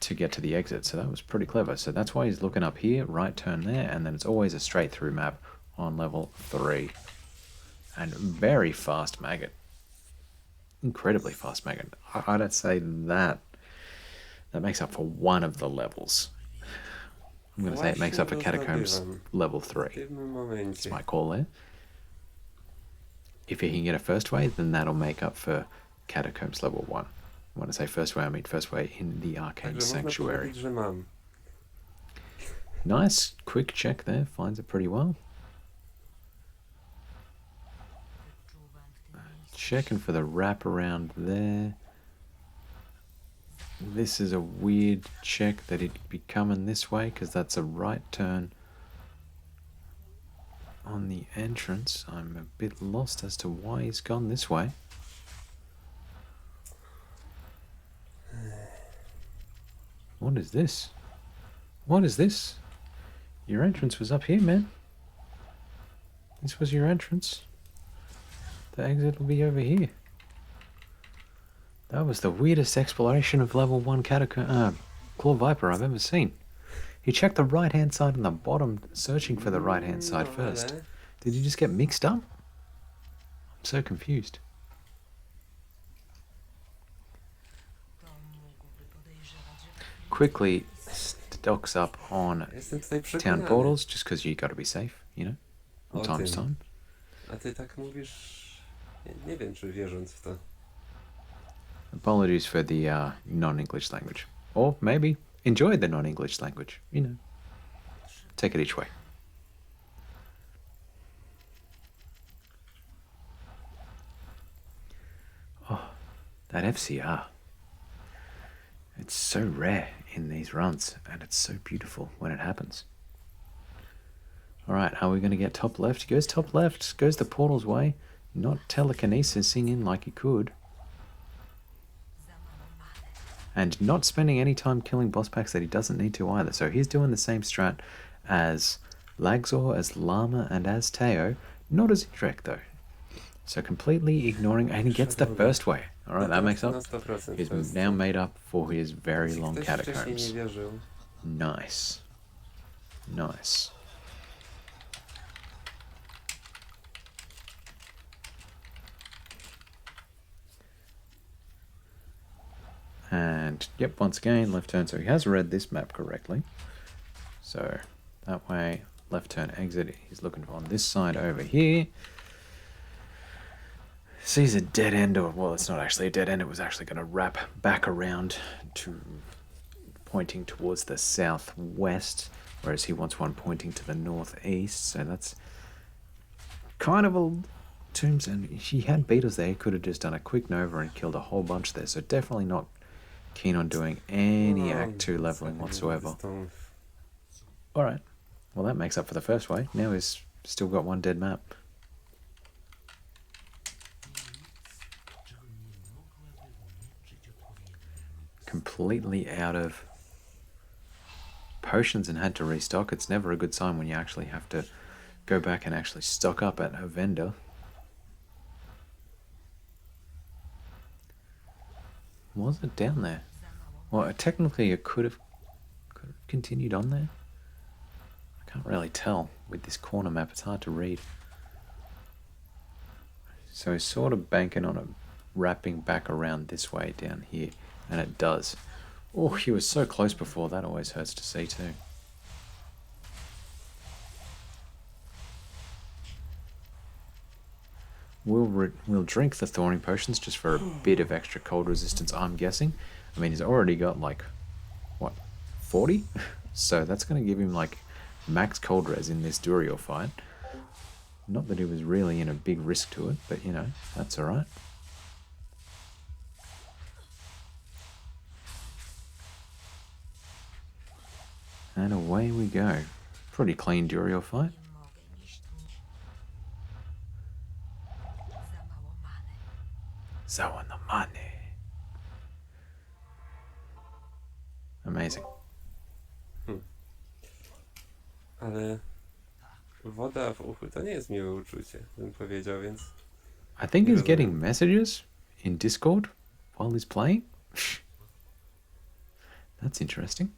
to get to the exit. So that was pretty clever. So that's why he's looking up here, right turn there. And then it's always a straight through map on level 3. And very fast maggot. Incredibly fast maggot. I'd say that makes up for one of the levels. I'm going to say it makes up for Catacombs level 3. That's my call there. If he can get a first way, then that'll make up for Catacombs level 1. When I say first way, I mean first way in the Arcane Sanctuary. Nice, quick check there, finds it pretty well. Checking for the wraparound there. This is a weird check that it'd be coming this way because that's a right turn on the entrance. I'm a bit lost as to why he's gone this way. What is this? What is this? Your entrance was up here, man. This was your entrance. The exit will be over here. That was the weirdest exploration of level 1 Claw Viper I've ever seen. He checked the right-hand side and the bottom, searching for the right-hand side first. Did he just get mixed up? I'm so confused. Quickly stocks up on town portals, just because you got to be safe, you know, from time to time. A ty tak mówisz... Nie wiem, czy wierząc w to. Apologies for the non-English language. Or maybe enjoy the non-English language, you know. Take it each way. Oh, that FCR. It's so rare in these runs, and it's so beautiful when it happens. Alright, are we going to get top left? He goes top left, goes the portal's way. Not telekinesising in like he could. And not spending any time killing boss packs that he doesn't need to either. So he's doing the same strat as Lagzor, as Llama, and as Teo. Not as Idrek though. So completely ignoring, and he gets the first way. Alright, that makes up. He's now made up for his very long catacombs. Nice. Nice. And, yep, once again, left turn. So he has read this map correctly. So, that way, left turn exit. He's looking on this side over here. Sees a dead end, or, well, it's not actually a dead end. It was actually going to wrap back around to pointing towards the southwest, whereas he wants one pointing to the northeast. So that's kind of a... Tombs, and he had beetles there. He could have just done a quick Nova and killed a whole bunch there. So definitely not keen on doing any Act 2 leveling whatsoever. Alright, well that makes up for the first way. Now he's still got one dead map. Completely out of potions and had to restock. It's never a good sign when you actually have to go back and actually stock up at a vendor. Was it down there? Well, technically it could have continued on there. I can't really tell with this corner map. It's hard to read. So he's sort of banking on it wrapping back around this way down here, and it does. Oh, he was so close before. That always hurts to see too. We'll drink the Thorning Potions just for a bit of extra cold resistance, I'm guessing. I mean, he's already got like, what, 40? So that's going to give him like max cold res in this Duriel fight. Not that he was really in a big risk to it, but you know, that's alright. And away we go. Pretty clean Duriel fight. So on the money. Amazing. Ale woda w uchu to nie jest miłe uczucie, bym powiedział, więc I think nie he's rozumiem. getting messages in Discord while he's playing. That's interesting.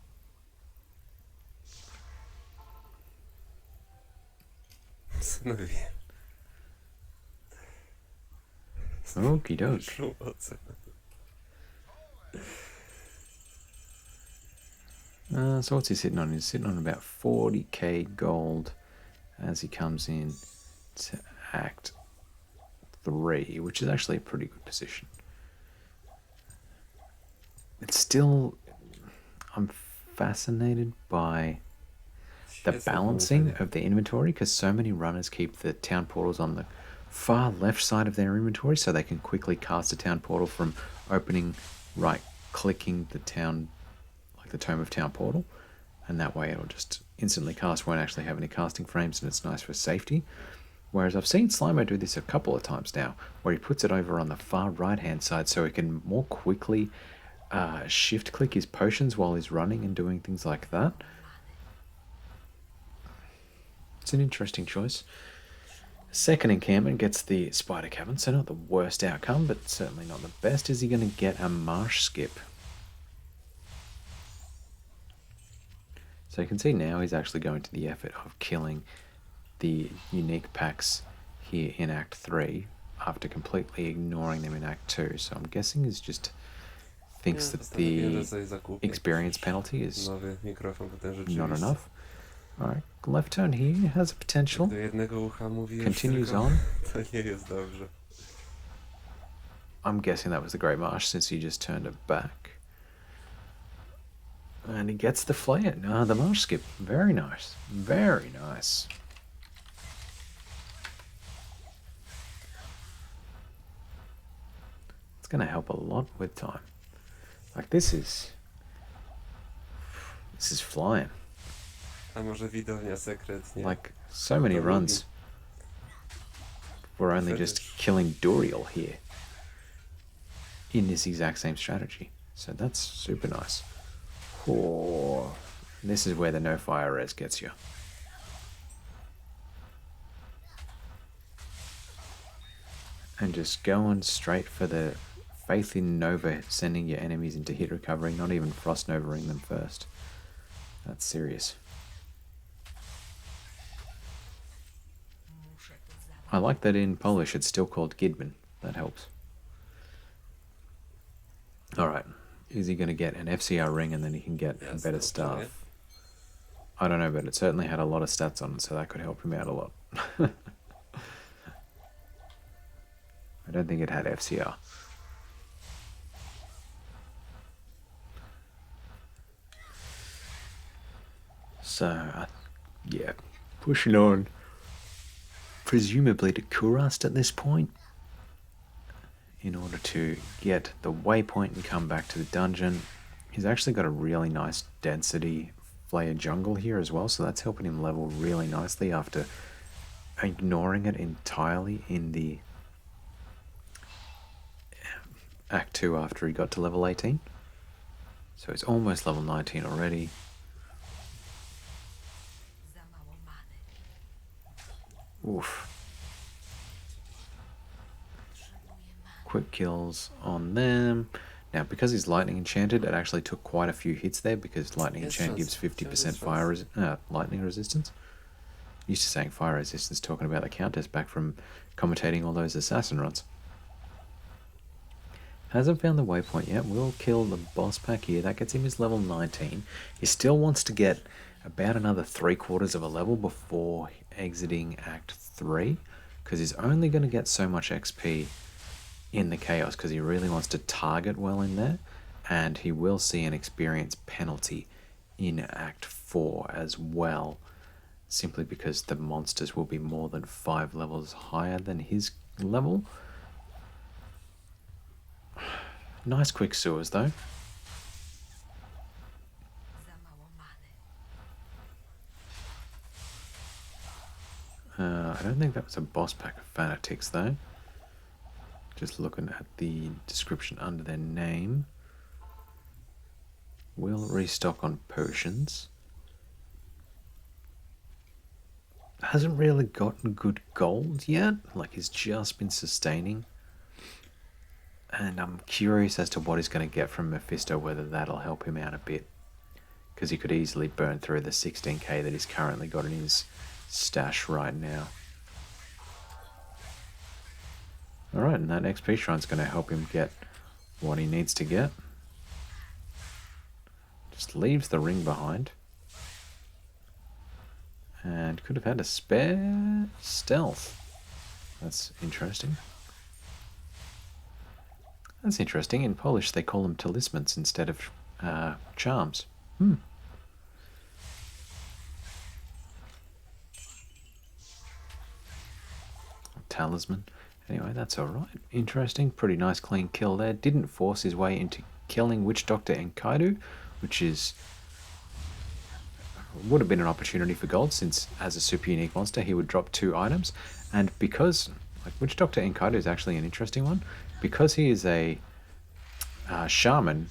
No wiem. Okie doke. Szumowce. So what's he sitting on? He's sitting on about 40k gold as he comes in to Act 3, which is actually a pretty good position. It's still... I'm fascinated by the Świetne balancing połączenie. of the inventory because so many runners keep the town portals on the far left side of their inventory so they can quickly cast a town portal from opening, right clicking the town, like the Tome of Town portal, and that way it'll just instantly cast, won't actually have any casting frames, and it's nice for safety. Whereas I've seen Slimo do this a couple of times now, where he puts it over on the far right hand side so he can more quickly shift click his potions while he's running and doing things like that. It's an interesting choice. Second encampment gets the spider cavern, so not the worst outcome, but certainly not the best. Is he going to get a marsh skip? So you can see now he's actually going to the effort of killing the unique packs here in Act 3 after completely ignoring them in Act 2. So I'm guessing he's just thinks that Postanowiłem, the że sobie zakupię experience penalty is nowy mikrofon, bo ten not rzeczywiście enough. Alright, left turn here has a potential. do jednego ucha mówi już Continues tylko, on. to nie jest dobrze. I'm guessing that was the Great Marsh since he just turned it back. And he gets the flare. The marsh skip. Very nice. Very nice. It's going to help a lot with time. Like this is flying. A może widownia sekretnie. Like so many To runs. We're only Fetish. just killing Duriel here in this exact same strategy. So that's super nice. Oh, this is where the no fire res gets you. And just going straight for the faith in Nova, sending your enemies into hit recovery, not even frost novering them first. That's serious. I like that in Polish it's still called Gidman. That helps. Alright, is he going to get an FCR ring and then he can get a better staff? I don't know, but it certainly had a lot of stats on it, so that could help him out a lot. I don't think it had FCR. So, yeah, pushing on, presumably to Kurast at this point, in order to get the waypoint and come back to the dungeon. He's actually got a really nice density Flare jungle here as well, so that's helping him level really nicely after ignoring it entirely in the Act 2 after he got to level 18. So he's almost level 19 already. Oof. Quick kills on them. Now, because he's lightning enchanted, it actually took quite a few hits there because lightning enchant gives 50% fire lightning resistance. Used to saying fire resistance, talking about the countess back from commentating all those assassin runs. Hasn't found the waypoint yet. We'll kill the boss pack here. That gets him his level 19. He still wants to get about another 3/4 of a level before exiting Act 3, because he's only going to get so much XP in the chaos because he really wants to target well in there, and he will see an experience penalty in Act 4 as well, simply because the monsters will be more than 5 levels higher than his level. Nice quick sewers though. I don't think that was a boss pack of fanatics though. Just looking at the description under their name. Will restock on potions. Hasn't really gotten good gold yet. Like, he's just been sustaining. And I'm curious as to what he's going to get from Mephisto, whether that'll help him out a bit. Because he could easily burn through the 16k that he's currently got in his stash right now. Alright, and that XP shrine's going to help him get what he needs to get. Just leaves the ring behind. And could have had a spare stealth. That's interesting. That's interesting. In Polish, they call them talismans instead of charms. Talisman. Anyway, that's alright. Interesting. Pretty nice clean kill there. Didn't force his way into killing Witch Doctor Enkidu, which is... would have been an opportunity for gold, since as a super unique monster he would drop 2 items. And because... like, Witch Doctor Enkidu is actually an interesting one. Because he is a shaman,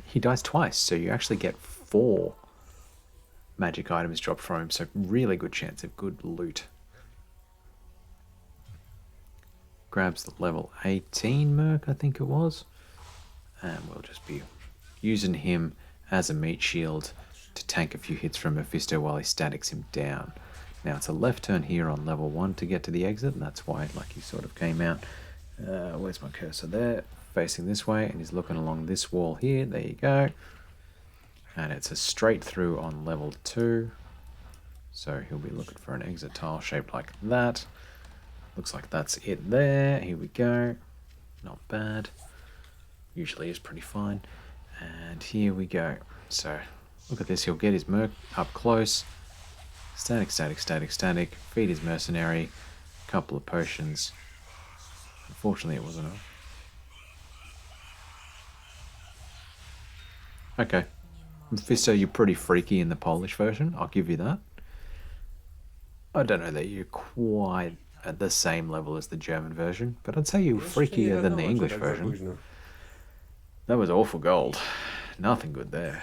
he dies twice, so you actually get 4 magic items dropped from him, so really good chance of good loot. Grabs the level 18 Merc, I think it was, and we'll just be using him as a meat shield to tank a few hits from Mephisto while he statics him down. Now it's a left turn here on level 1 to get to the exit, and that's why like he sort of came out. Where's my cursor there? Facing this way, and he's looking along this wall here. There you go. And it's a straight through on level 2. So he'll be looking for an exit tile shaped like that. Looks like that's it there. Here we go. Not bad. Usually is pretty fine. And here we go. So look at this. He'll get his merc up close. Static, static, static, static. Feed his mercenary. Couple of potions. Unfortunately, it wasn't enough. Okay. Mephisto, you're pretty freaky in the Polish version. I'll give you that. I don't know that you're quite at the same level as the German version, but I'd say you're freakier than the English version. That was awful gold. Nothing good there.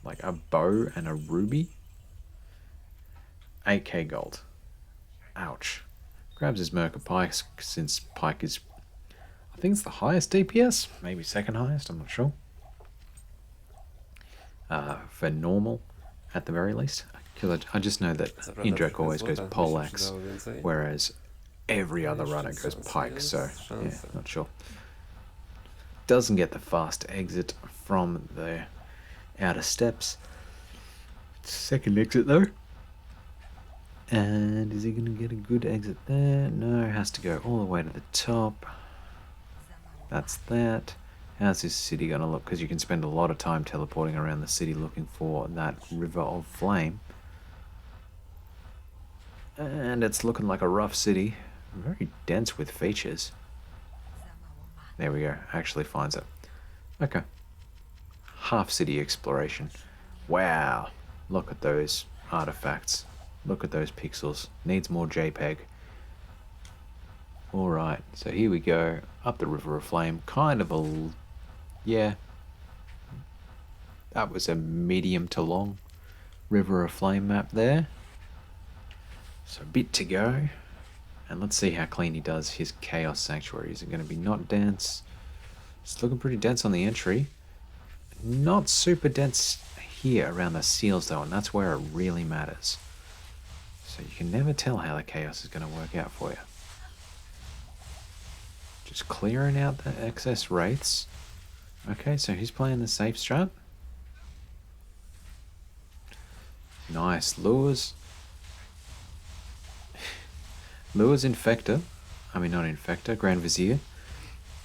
Like a bow and a ruby. 8k gold. Ouch. Grabs his Merc of Pike, since Pike is, I think it's the highest DPS, maybe second highest, I'm not sure. For normal, at the very least. Because I just know that Indrek always goes Poleaxe, whereas every other runner goes Pike, so yeah, not sure. Doesn't get the fast exit from the outer steps. Second exit though. And is he going to get a good exit there? No, has to go all the way to the top. That's that. How's this city going to look? Because you can spend a lot of time teleporting around the city looking for that river of flame. And it's looking like a rough city. Very dense with features. There we go. Actually finds it. Okay. Half city exploration. Wow. Look at those artifacts. Look at those pixels. Needs more JPEG. Alright, so here we go. Up the River of Flame. Kind of a... yeah. That was a medium to long River of Flame map there. So a bit to go. And let's see how clean he does his Chaos Sanctuary. Is it going to be not dense? It's looking pretty dense on the entry. Not super dense here around the seals though, and that's where it really matters. So you can never tell how the chaos is going to work out for you. Just clearing out the excess wraiths. Okay, so he's playing the safe strat. Nice. Lures. Lures Infector. I mean, not Infector. Grand Vizier.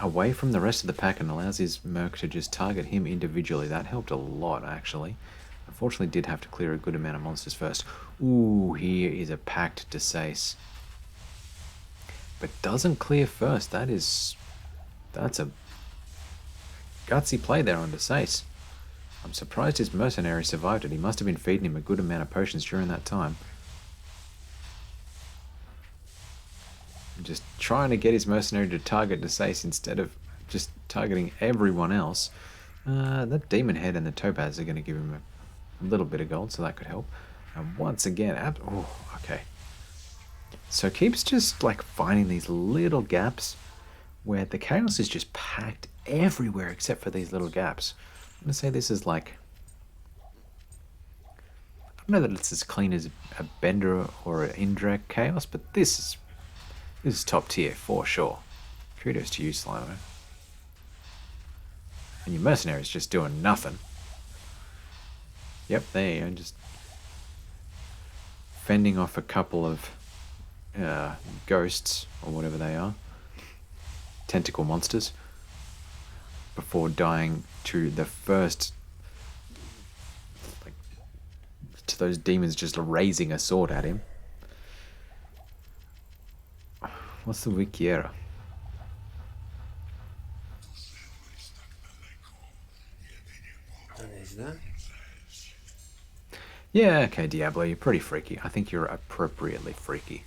Away from the rest of the pack and allows his Merc to just target him individually. That helped a lot, actually. Unfortunately, did have to clear a good amount of monsters first. Ooh, here is a packed Desace. But doesn't clear first. That's a gutsy play there on Desace. I'm surprised his mercenary survived it. He must have been feeding him a good amount of potions during that time. just trying to get his mercenary to target Desace instead of just targeting everyone else. That demon head and the topaz are going to give him a little bit of gold, so that could help. And once again, oh, okay. So keeps just like finding these little gaps where the chaos is just packed everywhere except for these little gaps. I'm going to say this is like, I don't know that it's as clean as a Bender or an Indirect Chaos, but this is top tier for sure. Kudos to you, Slimo. And your mercenary's just doing nothing. Yep, there you go, just fending off a couple of ghosts, or whatever they are. Tentacle monsters. Before dying to the first, like, to those demons just raising a sword at him. What's the Wikiera? To nieźle. Yeah, okay, Diablo, you're pretty freaky. I think you're appropriately freaky.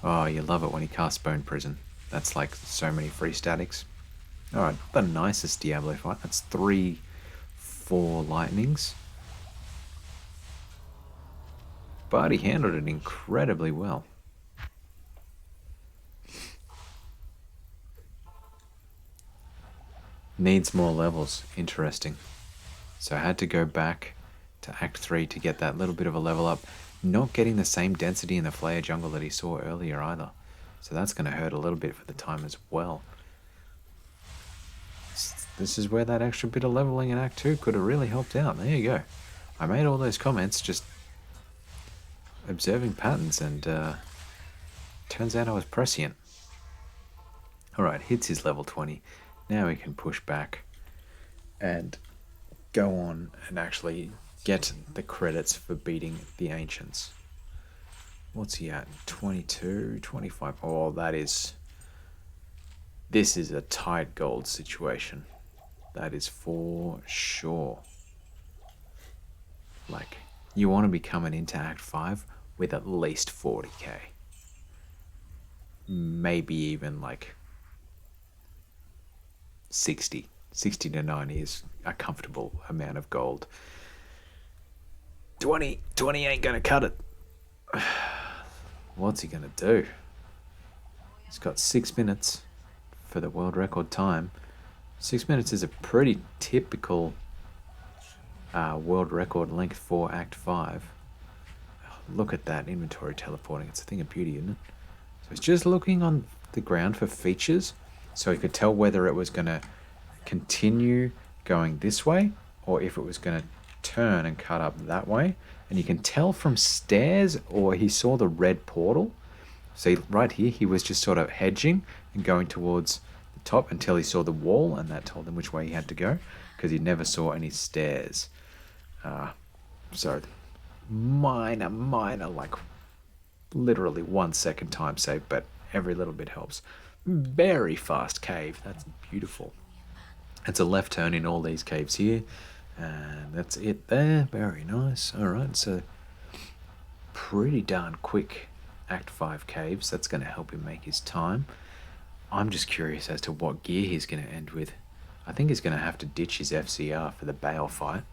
Oh, you love it when he casts Bone Prison. That's like so many free statics. Alright, the nicest Diablo fight. That's 3, 4 lightnings. But he handled it incredibly well. Needs more levels. Interesting. So I had to go back to Act 3 to get that little bit of a level up. Not getting the same density in the Flayer jungle that he saw earlier either. So that's going to hurt a little bit for the time as well. This is where that extra bit of leveling in Act 2 could have really helped out. There you go. I made all those comments just observing patterns, and turns out I was prescient. Alright, hits his level 20. Now we can push back and go on and actually get the credits for beating the Ancients. What's he at? 22, 25. Oh, that is... This is a tight gold situation. That is for sure. Like, you want to be coming into Act 5 with at least 40k. Maybe even like 60. 60 to 90 is a comfortable amount of gold. 20 ain't gonna cut it. What's he gonna do? He's got 6 minutes for the world record time. 6 minutes is a pretty typical world record length for Act 5. Look at that inventory teleporting. It's a thing of beauty, isn't it? So he's just looking on the ground for features so he could tell whether it was going to continue going this way or if it was going to turn and cut up that way. And you can tell from stairs, or he saw the red portal. See, right here, he was just sort of hedging and going towards the top until he saw the wall, and that told him which way he had to go because he never saw any stairs. So minor, like literally 1 second time save, but every little bit helps. Very fast cave. That's beautiful. It's a left turn in all these caves here, and that's it there. Very nice. All right, so pretty darn quick Act 5 caves. That's going to help him make his time. I'm just curious as to what gear he's going to end with. I think he's going to have to ditch his FCR for the Bale fight.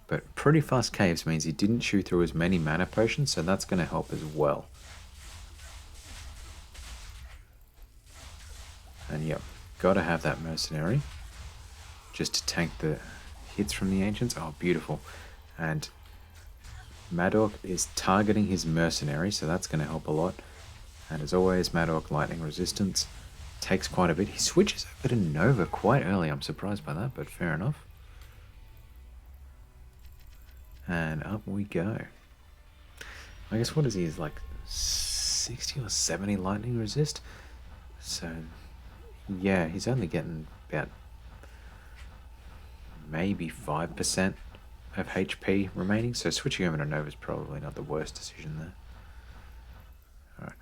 But pretty fast caves means he didn't chew through as many mana potions, so that's going to help as well. And yep, got to have that mercenary just to tank the hits from the Ancients. Oh, beautiful. And Madok is targeting his mercenary, so that's going to help a lot. And as always, Madok lightning resistance takes quite a bit. He switches over to Nova quite early. I'm surprised by that, but fair enough. And up we go. I guess what is he? Is like 60 or 70 lightning resist. So yeah, he's only getting about maybe 5% of HP remaining. So switching over to Nova is probably not the worst decision there. Alright.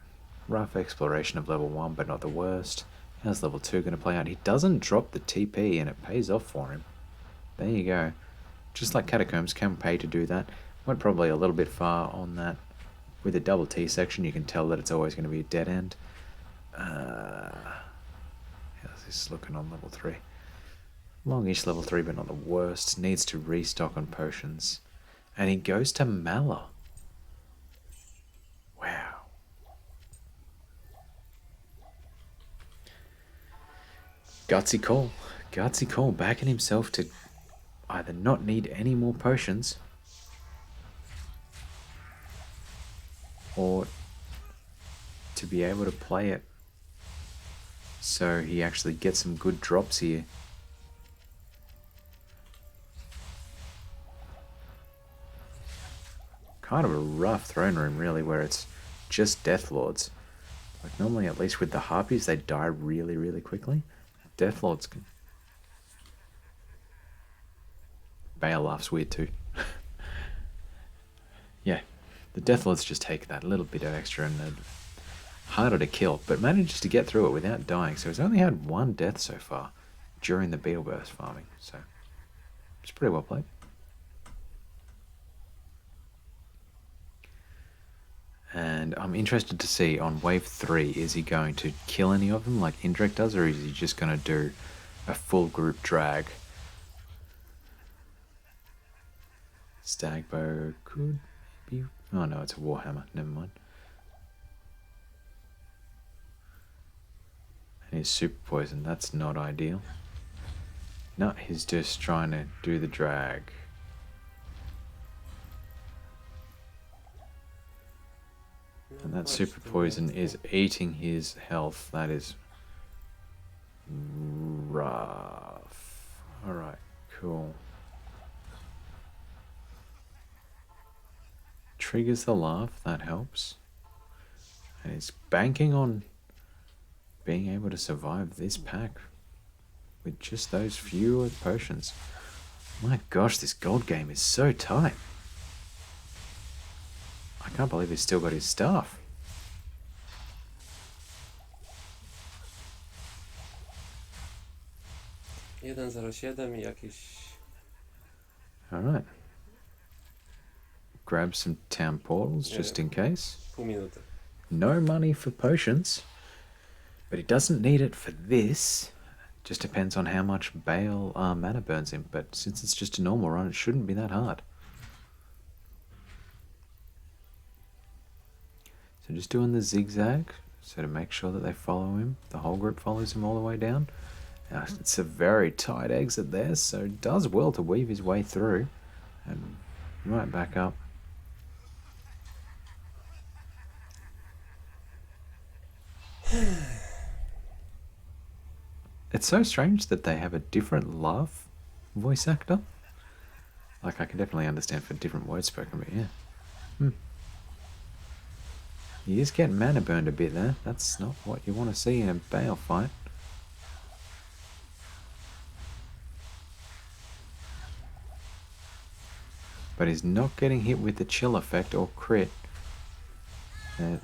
Rough exploration of level 1, but not the worst. How's level 2 going to play out? He doesn't drop the TP and it pays off for him. There you go. Just like Catacombs can pay to do that. Went probably a little bit far on that. With a double T section, you can tell that it's always going to be a dead end. How's this looking on level 3? Longish level 3, but not the worst. Needs to restock on potions. And he goes to Mala. Wow. Gutsy call. Gutsy call. Backing himself to either not need any more potions or to be able to play it so he actually gets some good drops here. Kind of a rough throne room, really, where it's just Death Lords. Like, normally, at least with the Harpies, they die really, really quickly. Death Lords can... Bale laughs weird, too. Yeah, the Death Lords just take that little bit of extra and they're harder to kill, but manages to get through it without dying. So he's only had one death so far during the Beetleburst farming. So it's pretty well played. And I'm interested to see on wave 3, is he going to kill any of them like Indrek does, or is he just going to do a full group drag? Stagbow could be... Oh no, it's a Warhammer, never mind. And his super poison, that's not ideal. No, he's just trying to do the drag. And that super poison is eating his health. That is rough. Alright, cool. Triggers the laugh, that helps. And he's banking on being able to survive this pack with just those few potions. My gosh, this gold game is so tight. I can't believe he's still got his stuff. I jakieś... Alright. Grab some town portals just in case. Pół minuty. No money for potions. But he doesn't need it for this. Just depends on how much Bale mana burns him. But since it's just a normal run, it shouldn't be that hard. So just doing the zigzag, so to make sure that they follow him. The whole group follows him all the way down. Now, it's a very tight exit there, so it does well to weave his way through. And right back up. It's so strange that they have a different love voice actor. Like, I can definitely understand for different words spoken, but yeah. He is getting mana burned a bit there. That's not what you want to see in a Bale fight. But he's not getting hit with the chill effect or crit. Co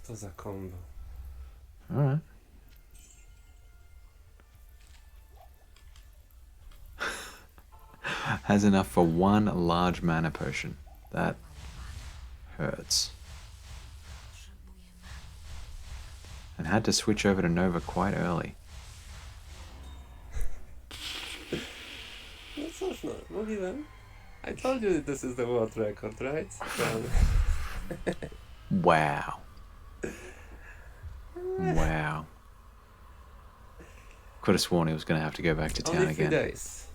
to za combo? Alright. Has enough for one large mana potion. That hurts. And had to switch over to Nova quite early. No cóż, no, mówiłem. I told you this is the world record, right? Wow. Wow. Could have sworn he was going to have to go back to town Only 3 again. days.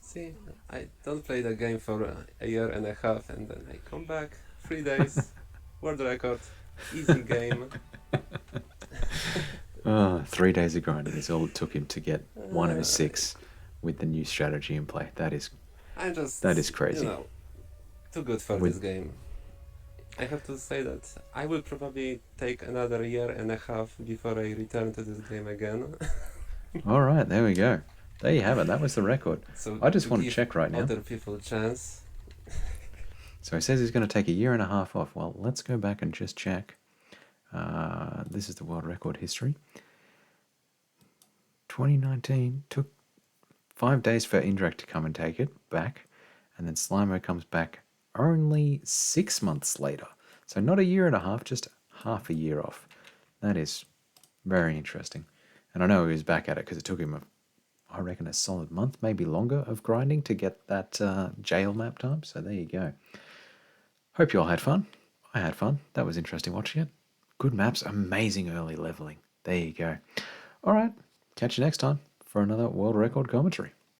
See, I don't play the game for a year and a half and then I come back, 3 days, world record, easy game. 3 days of grinding is all it took him to get 1 of his 6 with the new strategy in play. That is crazy. You know, too good for this game. I have to say that I will probably take another year and a half before I return to this game again. Alright, there we go. There you have it. That was the record. So I just want to check right now. Other people a chance. So he says he's going to take a year and a half off. Well, let's go back and just check. This is the world record history. 2019 took 5 days for Indrek to come and take it back, and then Slimo comes back only 6 months later. So not a year and a half, just half a year off. That is very interesting. And I know he was back at it because it took him, I reckon, a solid month, maybe longer, of grinding to get that jail map time. So there you go. Hope you all had fun. I had fun. That was interesting watching it. Good maps, amazing early leveling. There you go. All right, catch you next time for another world record commentary.